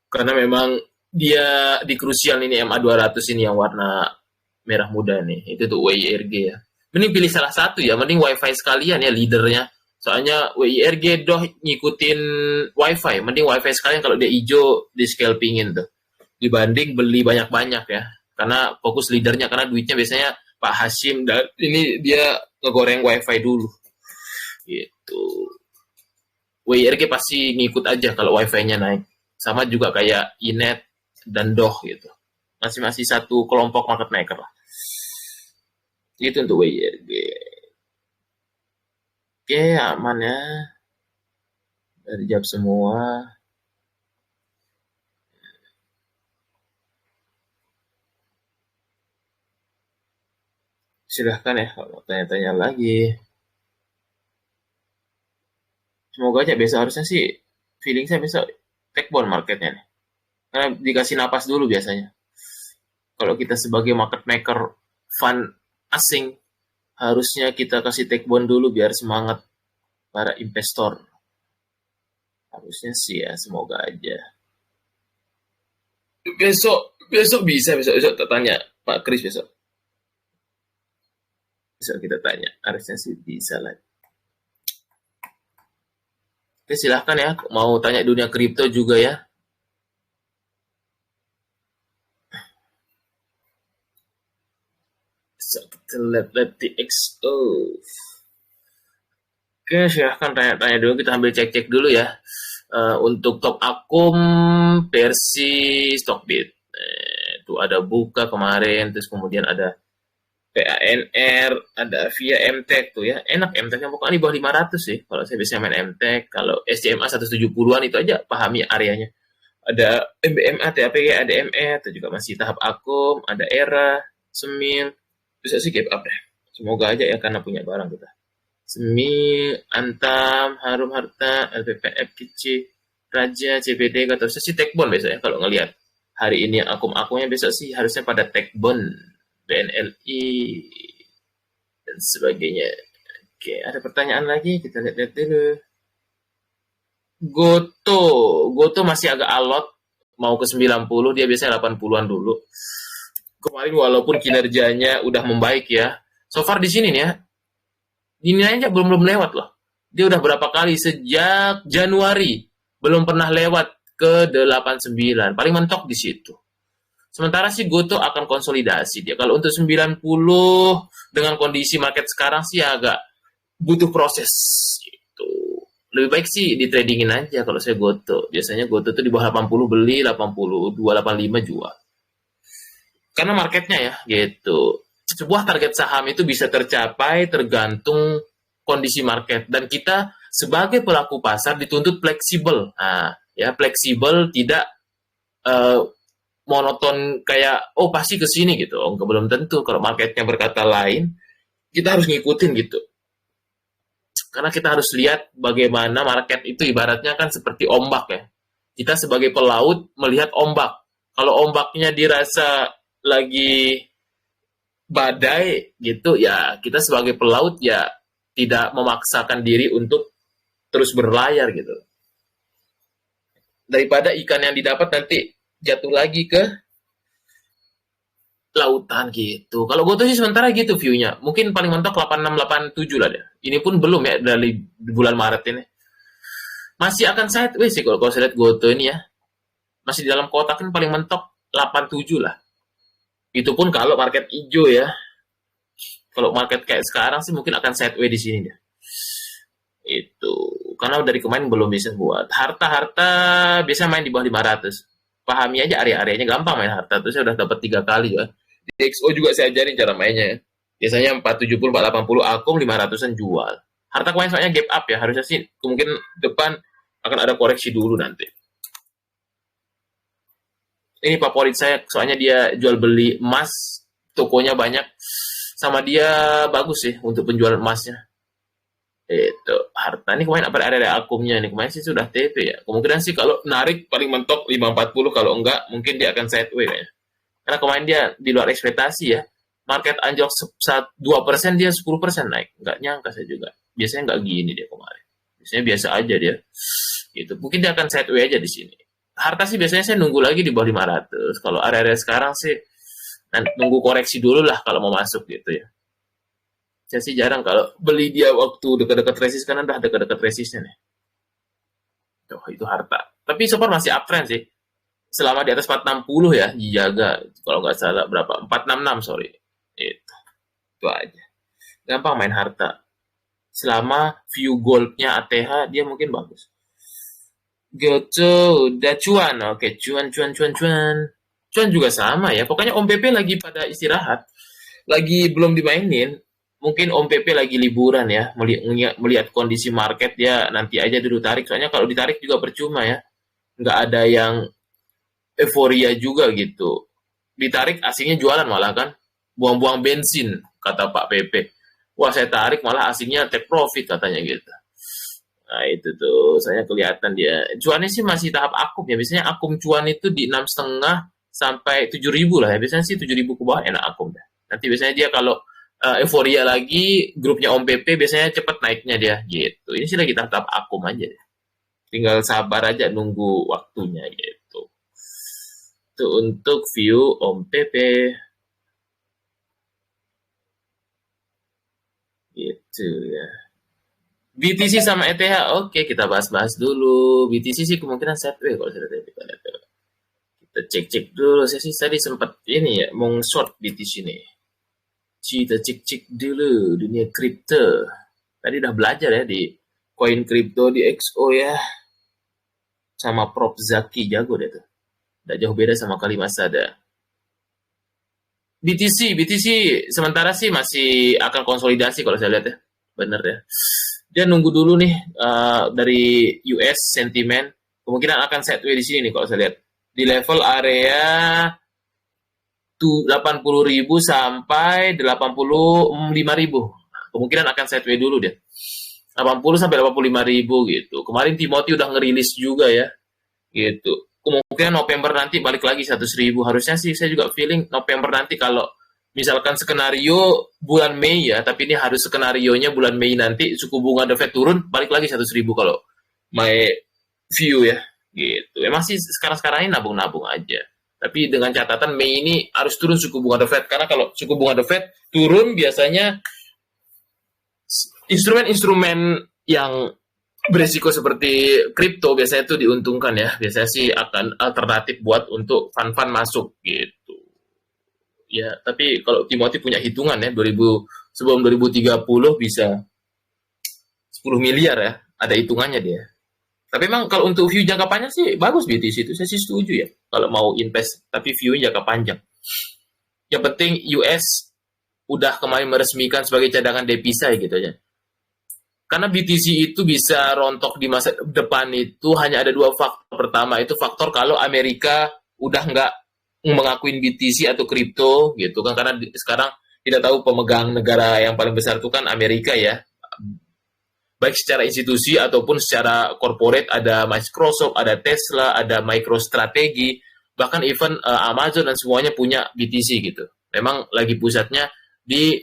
Karena memang dia di crucial ini MA200 ini yang warna merah muda nih. Itu tuh WIRG ya. Mending pilih salah satu ya, mending wifi sekalian ya leadernya. Soalnya WIRG doh ngikutin wifi, mending wifi sekalian kalau dia hijau di scalpingin tuh. Dibanding beli banyak-banyak ya. Karena fokus leadernya, karena duitnya biasanya Pak Hashim dan ini dia ngegoreng wifi dulu. Gitu. WIRG pasti ngikut aja kalau wifi-nya naik. Sama juga kayak Inet dan Doh gitu. Masih satu kelompok market maker lah. Itu untuk WIRG. Oke, aman ya. Dari jawab semua. Silahkan ya kalau mau tanya-tanya lagi. Semoga aja besok, harusnya sih feeling saya besok take bond marketnya nih. Karena dikasih napas dulu biasanya. Kalau kita sebagai market maker fund asing, harusnya kita kasih take bond dulu biar semangat para investor. Harusnya sih ya, semoga aja. Besok bisa, besok tanya Pak Kris besok. Besok kita tanya, harusnya sih bisa lah. Oke, silahkan ya, mau tanya dunia kripto juga ya. So, kita lihat the XO. Oke, silahkan tanya-tanya dulu, kita ambil cek-cek dulu ya. Untuk top akum versi Stockbit. Itu ada buka kemarin, terus kemudian ada PANR, ada via MTEK tuh ya. Enak MTEK-nya pokoknya di bawah 500 sih. Kalau saya biasanya main MTEK, kalau SCMA 170-an itu aja pahami areanya. Ada MBMA, TAPG, ADME, itu juga masih tahap akum, ada ERA, Semil. Bisa sih gap up deh. Semoga aja ya karena punya barang kita. Semil, Antam, Harum Harta, LPPF, Kici, Raja, CBD, atau sih take bond biasanya kalau ngelihat. Hari ini akum-akumnya besok sih harusnya pada take bond. BNLI dan sebagainya. Oke, ada pertanyaan lagi? Kita lihat dulu. Goto masih agak alot, mau ke 90, dia biasanya 80-an dulu. Kemarin walaupun kinerjanya udah membaik ya. So far di sini nih ya, ini aja belum lewat loh. Dia udah berapa kali sejak Januari belum pernah lewat ke 89. Paling mentok di situ. Sementara sih Goto akan konsolidasi dia. Kalau untuk 90 dengan kondisi market sekarang sih agak butuh proses gitu. Lebih baik sih di tradingin aja kalau saya Goto. Biasanya Goto tuh di bawah 80 beli, 82, 85 jual. Karena marketnya ya gitu. Sebuah target saham itu bisa tercapai tergantung kondisi market, dan kita sebagai pelaku pasar dituntut fleksibel. Nah, ya fleksibel, tidak monoton kayak pasti ke sini gitu. Belum tentu. Kalau marketnya berkata lain, kita harus ngikutin gitu. Karena kita harus lihat bagaimana market itu ibaratnya kan seperti ombak ya. Kita sebagai pelaut melihat ombak. Kalau ombaknya dirasa lagi badai gitu ya, kita sebagai pelaut ya tidak memaksakan diri untuk terus berlayar gitu. Daripada ikan yang didapat nanti jatuh lagi ke lautan gitu. Kalau gue tuh sih sementara gitu view-nya. Mungkin paling mentok 86, 87 lah deh. Ini pun belum ya dari bulan Maret ini. Masih akan sideways sih kalau saya lihat Goto ini ya. Masih di dalam kotak kan paling mentok 87 lah. Itu pun kalau market hijau ya. Kalau market kayak sekarang sih mungkin akan sideways di sini deh. Itu. Karena dari kemarin belum bisa buat. Harta biasa main di bawah 500. Pahami aja area-areanya, gampang main harta. Terus saya udah dapat 3 kali juga. Di XO juga saya ajarin cara mainnya. Biasanya 470, 480 akum, 500-an jual. Harta kemarin soalnya gap up ya, harusnya sih kemungkinan depan akan ada koreksi dulu nanti. Ini favorit saya, soalnya dia jual beli emas, tokonya banyak, sama dia bagus sih untuk penjualan emasnya. Itu harta ini kemarin apa ada akumnya nih, kemarin sih sudah TP ya. Kemungkinan sih kalau narik paling mentok 540, kalau enggak mungkin dia akan sideways ya. Karena kemarin dia di luar ekspektasi ya. Market anjlok 2%, dia 10% naik. Nggak nyangka saya juga. Biasanya nggak gini dia kemarin. Biasanya biasa aja dia. Gitu. Mungkin dia akan sideways aja di sini. Harta sih biasanya saya nunggu lagi di bawah 500. Kalau area-area sekarang sih nunggu koreksi dulu lah kalau mau masuk gitu ya. Saya sih jarang kalau beli dia waktu dekat-dekat resist, karena udah dekat-dekat resistnya nih. Tuh, itu harta. Tapi so far masih uptrend sih. Selama di atas 460 ya, dijaga. Kalau nggak salah berapa? 466, sorry. Itu aja. Gampang main harta. Selama view goldnya ATH, dia mungkin bagus. Goto, udah cuan. Oke, cuan. Cuan juga sama ya. Pokoknya Om PP lagi pada istirahat. Lagi belum dimainin. Mungkin Om PP lagi liburan ya. Melihat kondisi market, dia nanti aja dulu tarik. Soalnya kalau ditarik juga percuma ya. Nggak ada yang euforia juga gitu. Ditarik asingnya jualan malah kan. Buang-buang bensin, kata Pak PP. Wah, saya tarik malah asingnya take profit katanya gitu. Nah, itu tuh, saya kelihatan dia. Cuannya sih masih tahap akum ya. Biasanya akum cuan itu di 6,5 sampai 7.000 lah ya. Biasanya sih 7.000 ke bawah enak akum ya. Nanti biasanya dia kalau euforia lagi, grupnya Om PP biasanya cepat naiknya dia gitu. Ini sih lagi tahap akum aja deh. Tinggal sabar aja nunggu waktunya gitu. Itu untuk view Om PP. Gitu ya. BTC sama ETH, oke kita bahas-bahas dulu. BTC sih kemungkinan sideways kalau saya lihat. Kita cek-cek dulu. Saya sih tadi sempat ini ya, mau short BTC nih. Kita cek-cek dulu dunia kripto. Tadi udah belajar ya di koin kripto di XO ya. Sama Prof Zaki, jago deh tuh. Nggak jauh beda sama Kalimasada. BTC sementara sih masih akan konsolidasi kalau saya lihat ya. Bener ya. Dia nunggu dulu nih dari US sentimen, kemungkinan akan sideways di sini nih kalau saya lihat. Di level area 80.000 sampai 85.000. Kemungkinan akan sideways dulu dia. 80 sampai 85.000 gitu. Kemarin Timothy udah ngerilis juga ya. Gitu. Kemungkinan November nanti balik lagi 100.000. Harusnya sih saya juga feeling November nanti kalau misalkan skenario bulan Mei ya, tapi ini harus skenarionya bulan Mei nanti suku bunga The Fed turun, balik lagi 100.000 kalau my view ya. Gitu. Emang sih sekarang-sekarang ini nabung-nabung aja. Tapi dengan catatan Mei ini harus turun suku bunga The Fed, karena kalau suku bunga The Fed turun biasanya instrumen-instrumen yang beresiko seperti kripto biasanya itu diuntungkan ya. Biasanya sih akan alternatif buat untuk fund-fund masuk gitu. Ya, tapi kalau Timothy punya hitungan ya, sebelum 2030 bisa 10 miliar ya, ada hitungannya dia. Tapi memang kalau untuk view jangka panjang sih bagus BTC itu, saya sih setuju ya. Kalau mau invest, tapi view jangka panjang. Yang penting US udah kemarin meresmikan sebagai cadangan devisa gitu aja. Karena BTC itu bisa rontok di masa depan itu hanya ada dua faktor. Pertama itu faktor kalau Amerika udah nggak mengakuin BTC atau kripto gitu kan, karena sekarang tidak tahu pemegang negara yang paling besar itu kan Amerika ya, baik secara institusi ataupun secara corporate. Ada Microsoft, ada Tesla, ada MicroStrategy, bahkan even Amazon dan semuanya punya BTC gitu. Memang lagi pusatnya di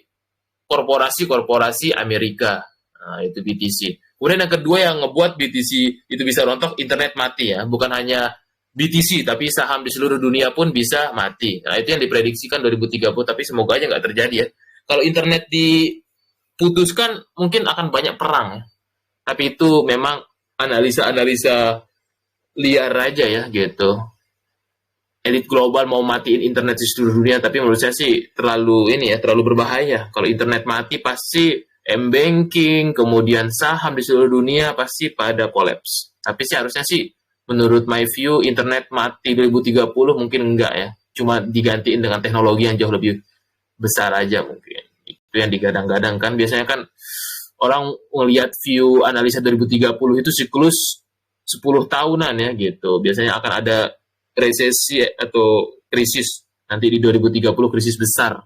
korporasi-korporasi Amerika. Nah, itu BTC. Kemudian yang kedua yang ngebuat BTC itu bisa rontok, internet mati ya. Bukan hanya BTC, tapi saham di seluruh dunia pun bisa mati. Nah, itu yang diprediksikan 2030, tapi semoga aja nggak terjadi ya. Kalau internet diputuskan, mungkin akan banyak perang ya. Tapi itu memang analisa-analisa liar aja ya gitu. Elit global mau matiin internet di seluruh dunia, tapi menurut saya sih terlalu berbahaya. Kalau internet mati pasti M-banking, kemudian saham di seluruh dunia pasti pada kolaps. Tapi sih harusnya sih, menurut my view, internet mati 2030 mungkin enggak ya. Cuma digantiin dengan teknologi yang jauh lebih besar aja mungkin. Itu yang digadang-gadang kan. Biasanya kan orang ngelihat view analisa 2030 itu siklus 10 tahunan ya gitu. Biasanya akan ada resesi atau krisis nanti di 2030, krisis besar.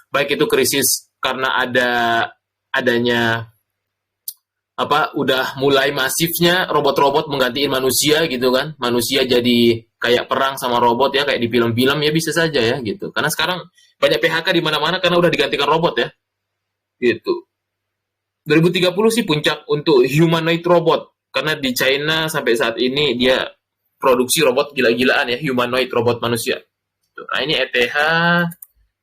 Baik itu krisis karena adanya udah mulai masifnya robot-robot menggantiin manusia gitu kan. Manusia jadi kayak perang sama robot ya, kayak di film-film ya, bisa saja ya gitu. Karena sekarang banyak PHK di mana-mana karena udah digantikan robot ya. Gitu. 2030 sih puncak untuk humanoid robot. Karena di China sampai saat ini dia produksi robot gila-gilaan ya, humanoid robot manusia. Nah, ini ETH,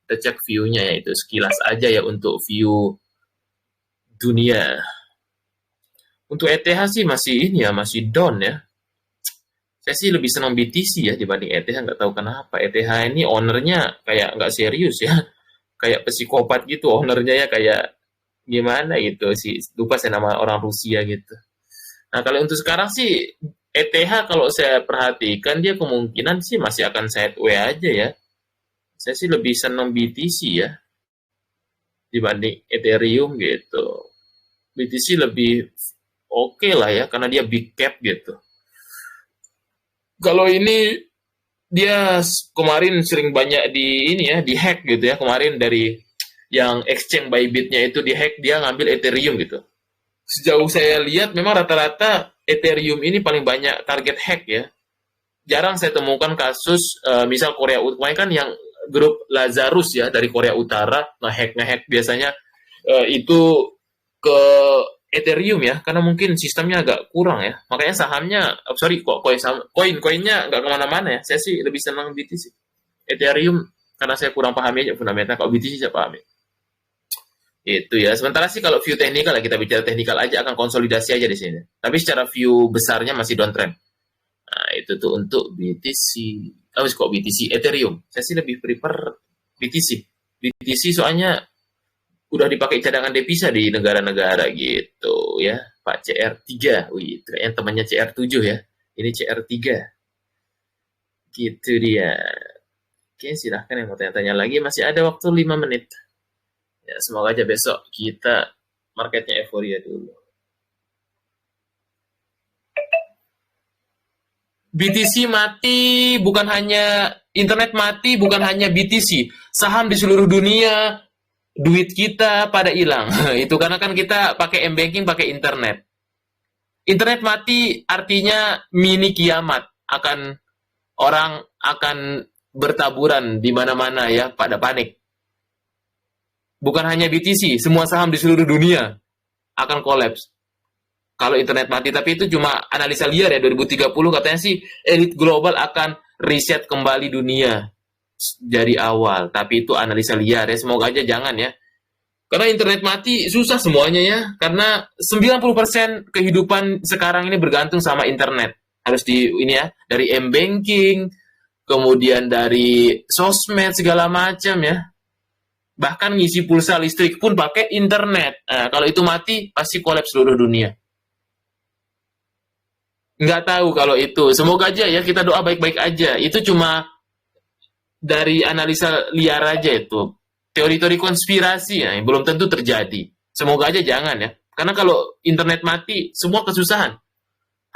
kita cek view-nya ya, itu sekilas aja ya untuk view dunia. Untuk ETH sih masih ini ya, masih down ya. Saya sih lebih senang BTC ya dibanding ETH, nggak tahu kenapa. ETH ini ownernya kayak nggak serius ya, kayak psikopat gitu ownernya ya, kayak gimana gitu sih, lupa saya nama orang Rusia gitu. Nah kalau untuk sekarang sih ETH kalau saya perhatikan dia kemungkinan sih masih akan sideways aja ya. Saya sih lebih senang BTC ya dibanding Ethereum gitu. BTC lebih oke lah ya karena dia big cap gitu. Kalau ini dia kemarin sering banyak di ini ya, di hack gitu ya. Kemarin dari yang exchange Bybit-nya itu di hack, dia ngambil Ethereum gitu. Sejauh saya lihat memang rata-rata Ethereum ini paling banyak target hack ya. Jarang saya temukan kasus misal Korea Utara kan yang grup Lazarus ya dari Korea Utara ngehack biasanya itu ke Ethereum ya, karena mungkin sistemnya agak kurang ya. Makanya sahamnya, koin-koinnya nggak kemana-mana ya. Saya sih lebih senang BTC. Ethereum karena saya kurang pahami aja fundamental. Kalau BTC saya pahami. Itu ya. Sementara sih kalau view teknikal ya, kita bicara teknikal aja, akan konsolidasi aja di sini. Tapi secara view besarnya masih downtrend. Nah, itu tuh untuk BTC. Kok BTC? Ethereum. Saya sih lebih prefer BTC. BTC soalnya udah dipakai cadangan devisa di negara-negara gitu ya. Pak CR3. Wih, itu kayaknya temannya CR7 ya. Ini CR3. Gitu dia. Oke, silahkan yang mau tanya-tanya lagi. Masih ada waktu 5 menit. Ya, semoga aja besok kita marketnya euforia dulu. BTC mati, bukan hanya internet mati, bukan hanya BTC. Saham di seluruh dunia, duit kita pada hilang. Itu karena kan kita pakai m-banking, pakai internet. Internet mati artinya mini kiamat. Orang akan bertaburan di mana-mana ya, pada panik. Bukan hanya BTC, semua saham di seluruh dunia akan kolaps kalau internet mati. Tapi itu cuma analisa liar ya, 2030 katanya sih elit global akan riset kembali dunia dari awal. Tapi itu analisa liar ya, semoga aja jangan ya. Karena internet mati susah semuanya ya, karena 90% kehidupan sekarang ini bergantung sama internet. Harus ini ya, dari m-banking, kemudian dari sosmed segala macam ya. Bahkan ngisi pulsa listrik pun pakai internet. Nah, kalau itu mati, pasti kolaps seluruh dunia. Nggak tahu kalau itu. Semoga aja ya, kita doa baik-baik aja. Itu cuma dari analisa liar aja itu. Teori-teori konspirasi ya, belum tentu terjadi. Semoga aja jangan ya. Karena kalau internet mati, semua kesusahan.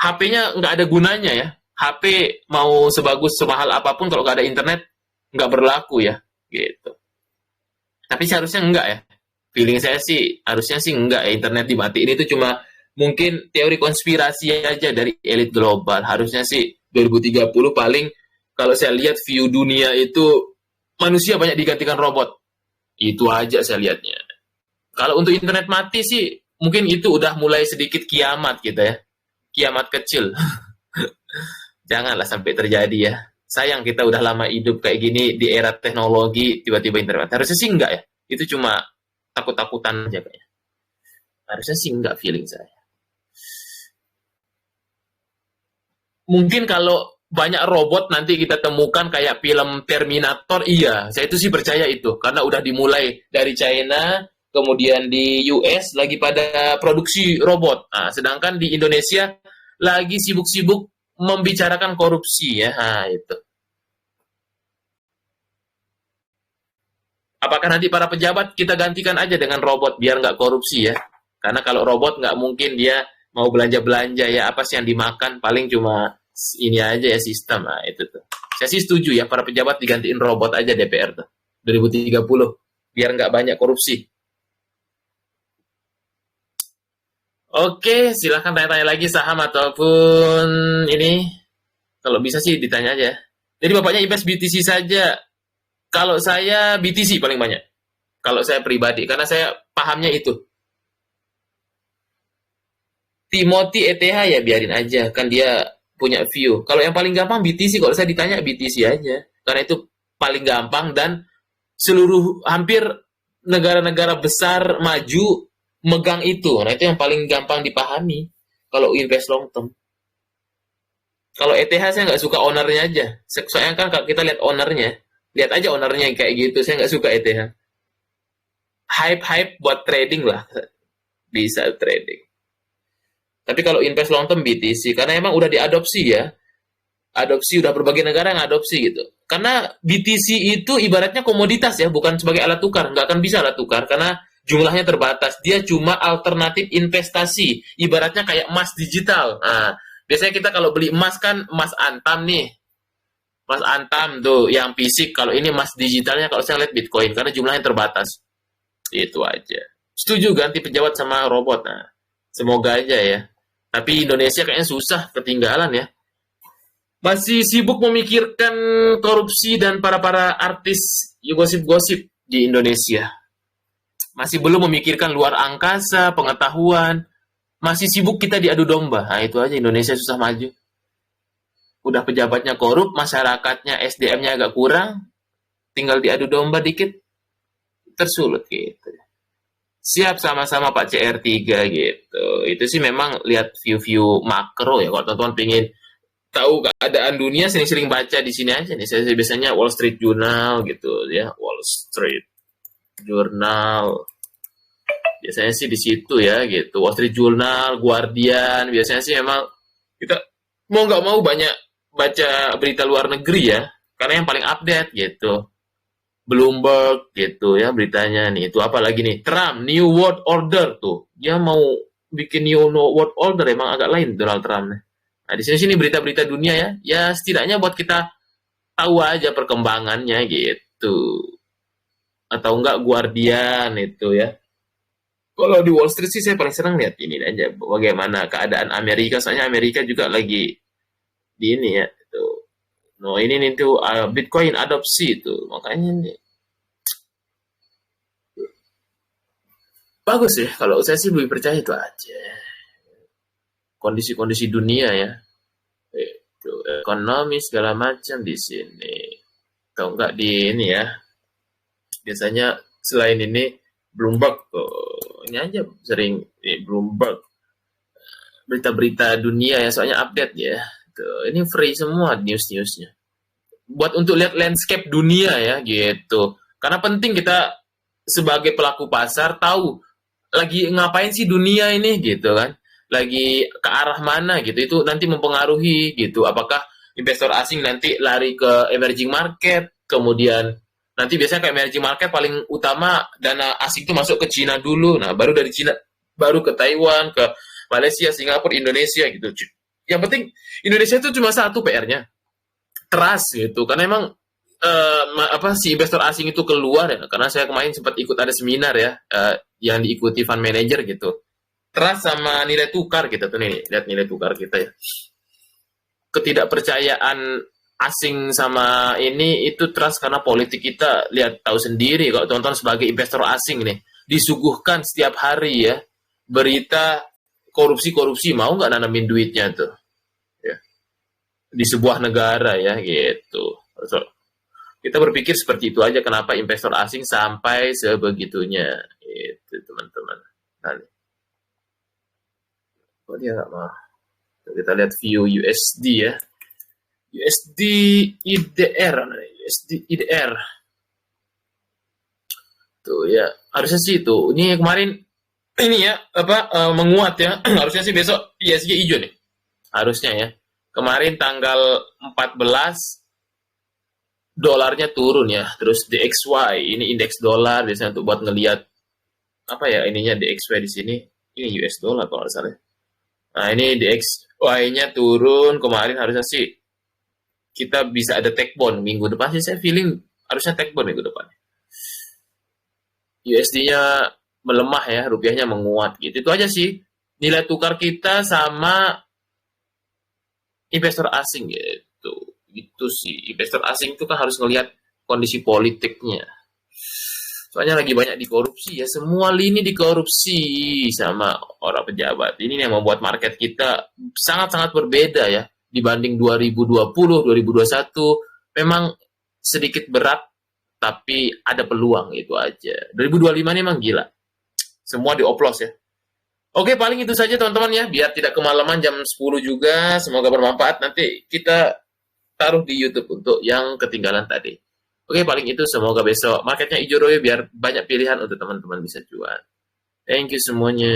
HP-nya nggak ada gunanya ya. HP mau sebagus, semahal apapun, kalau nggak ada internet, nggak berlaku ya. Gitu. Tapi seharusnya enggak ya. Feeling saya sih harusnya sih enggak ya, internet dimatiin itu cuma mungkin teori konspirasi aja dari elit global. Harusnya sih 2030 paling kalau saya lihat view dunia itu manusia banyak digantikan robot. Itu aja saya lihatnya. Kalau untuk internet mati sih mungkin itu udah mulai sedikit kiamat gitu ya. Kiamat kecil. Janganlah sampai terjadi ya. Sayang kita udah lama hidup kayak gini di era teknologi, tiba-tiba internet. Harusnya sih enggak ya. Itu cuma takut-takutan aja kayaknya. Harusnya sih enggak feeling saya. Mungkin kalau banyak robot nanti kita temukan kayak film Terminator, iya. Saya itu sih percaya itu. Karena udah dimulai dari China, kemudian di US lagi pada produksi robot. Nah, sedangkan di Indonesia lagi sibuk-sibuk membicarakan korupsi ya. Nah, itu. Apakah nanti para pejabat kita gantikan aja dengan robot biar nggak korupsi ya? Karena kalau robot nggak mungkin dia mau belanja-belanja ya apa sih yang dimakan, paling cuma ini aja ya sistem. Nah, itu tuh. Saya sih setuju ya para pejabat digantiin robot aja DPR tuh. 2030 biar nggak banyak korupsi. Oke, silahkan tanya-tanya lagi saham ataupun ini. Kalau bisa sih ditanya aja. Jadi bapaknya invest BTC saja. Kalau saya BTC paling banyak. Kalau saya pribadi, karena saya pahamnya itu. Timothy ETH ya biarin aja, kan dia punya view. Kalau yang paling gampang BTC, kalau saya ditanya BTC aja. Karena itu paling gampang dan seluruh hampir negara-negara besar maju megang itu. Nah, itu yang paling gampang dipahami kalau invest long term. Kalau ETH saya nggak suka ownernya aja. Soalnya kan kalau kita lihat ownernya, lihat aja ownernya yang kayak gitu. Saya nggak suka ETH. Hype-hype buat trading lah. Bisa trading. Tapi kalau invest long term BTC, karena emang udah diadopsi ya. Adopsi udah berbagai negara yang adopsi gitu. Karena BTC itu ibaratnya komoditas ya, bukan sebagai alat tukar. Nggak akan bisa alat tukar karena jumlahnya terbatas. Dia cuma alternatif investasi. Ibaratnya kayak emas digital. Nah, biasanya kita kalau beli emas kan emas antam nih. Emas antam tuh yang fisik. Kalau ini emas digitalnya kalau saya lihat Bitcoin karena jumlahnya terbatas. Itu aja. Setuju ganti pejabat sama robot. Nah, semoga aja ya. Tapi Indonesia kayaknya susah ketinggalan ya. Masih sibuk memikirkan korupsi dan para artis gosip-gosip di Indonesia. Masih belum memikirkan luar angkasa, pengetahuan. Masih sibuk kita diadu domba. Nah, itu aja Indonesia susah maju. Udah pejabatnya korup, masyarakatnya SDM-nya agak kurang, tinggal diadu domba dikit, tersulut gitu. Siap sama-sama Pak CR3 gitu. Itu sih memang lihat view-view makro ya. Kalau teman-teman pengen tahu keadaan dunia, sering-sering baca di sini aja nih. Saya biasanya Wall Street Journal gitu ya, Wall Street Journal. Biasanya sih di situ ya gitu. Wall Street Journal, Guardian, biasanya sih memang kita mau nggak mau banyak baca berita luar negeri ya, karena yang paling update gitu. Bloomberg gitu ya beritanya nih. Itu apa lagi nih? Trump, New World Order tuh. Dia mau bikin New World Order, emang agak lain Donald Trump nih. Nah, di sini berita-berita dunia ya. Ya setidaknya buat kita tahu aja perkembangannya gitu. Atau enggak Guardian itu ya. Kalau di Wall Street sih saya paling senang lihat ini aja bagaimana keadaan Amerika. Soalnya Amerika juga lagi di ini ya. Itu. No, ini nih tuh Bitcoin adopsi itu. Makanya nih, bagus ya. Kalau saya sih lebih percaya itu aja. Kondisi-kondisi dunia ya. Itu ekonomi segala macam di sini. Atau enggak di ini ya. Biasanya selain ini Bloomberg ini aja sering Bloomberg berita-berita dunia ya soalnya update ya. Tuh, ini free semua news-newsnya. Buat untuk lihat landscape dunia ya gitu. Karena penting kita sebagai pelaku pasar tahu lagi ngapain sih dunia ini gitu kan. Lagi ke arah mana gitu. Itu nanti mempengaruhi gitu. Apakah investor asing nanti lari ke emerging market, kemudian nanti biasanya ke emerging market paling utama dana asing itu masuk ke Cina dulu. Nah, baru dari Cina baru ke Taiwan, ke Malaysia, Singapura, Indonesia gitu. Yang penting Indonesia itu cuma satu PR-nya. Trust gitu. Karena emang apa si investor asing itu keluar ya. Karena saya kemarin sempat ikut ada seminar ya yang diikuti fund manager gitu. Trust sama nilai tukar gitu tuh nih, lihat nilai tukar kita ya. Ketidakpercayaan asing sama ini itu trust karena politik kita lihat tahu sendiri kalau teman-teman sebagai investor asing nih disuguhkan setiap hari ya berita korupsi mau nggak nanamin duitnya tuh ya di sebuah negara ya gitu. So, kita berpikir seperti itu aja kenapa investor asing sampai sebegitunya itu teman-teman. Nah, kok dia nggak mau? Kita lihat view USD ya. USD IDR, USD IDR. Tuh ya, harusnya sih itu. Ini kemarin ini ya apa menguat ya. Harusnya sih besok ISG hijau nih. Harusnya ya. Kemarin tanggal 14 dolarnya turun ya. Terus DXY ini indeks dolar biasanya untuk buat ngelihat apa ya ininya DXY di sini. Ini US dollar kalau nggak salah. Nah, ini DXY-nya turun kemarin, harusnya sih kita bisa ada tech bond minggu depan sih, saya feeling harusnya tech bond minggu depan. USD-nya melemah ya, rupiahnya menguat gitu. Itu aja sih nilai tukar kita sama investor asing gitu. Itu sih, investor asing itu kan harus ngelihat kondisi politiknya. Soalnya lagi banyak dikorupsi ya, semua lini dikorupsi sama orang pejabat. Ini yang membuat market kita sangat-sangat berbeda ya dibanding 2020, 2021. Memang sedikit berat, tapi ada peluang itu aja. 2025 ini memang gila. Semua dioplos ya. Oke, paling itu saja teman-teman ya, biar tidak kemalaman jam 10 juga. Semoga bermanfaat. Nanti kita taruh di YouTube untuk yang ketinggalan tadi. Oke, paling itu, semoga besok marketnya hijau biar banyak pilihan untuk teman-teman bisa jual. Thank you semuanya.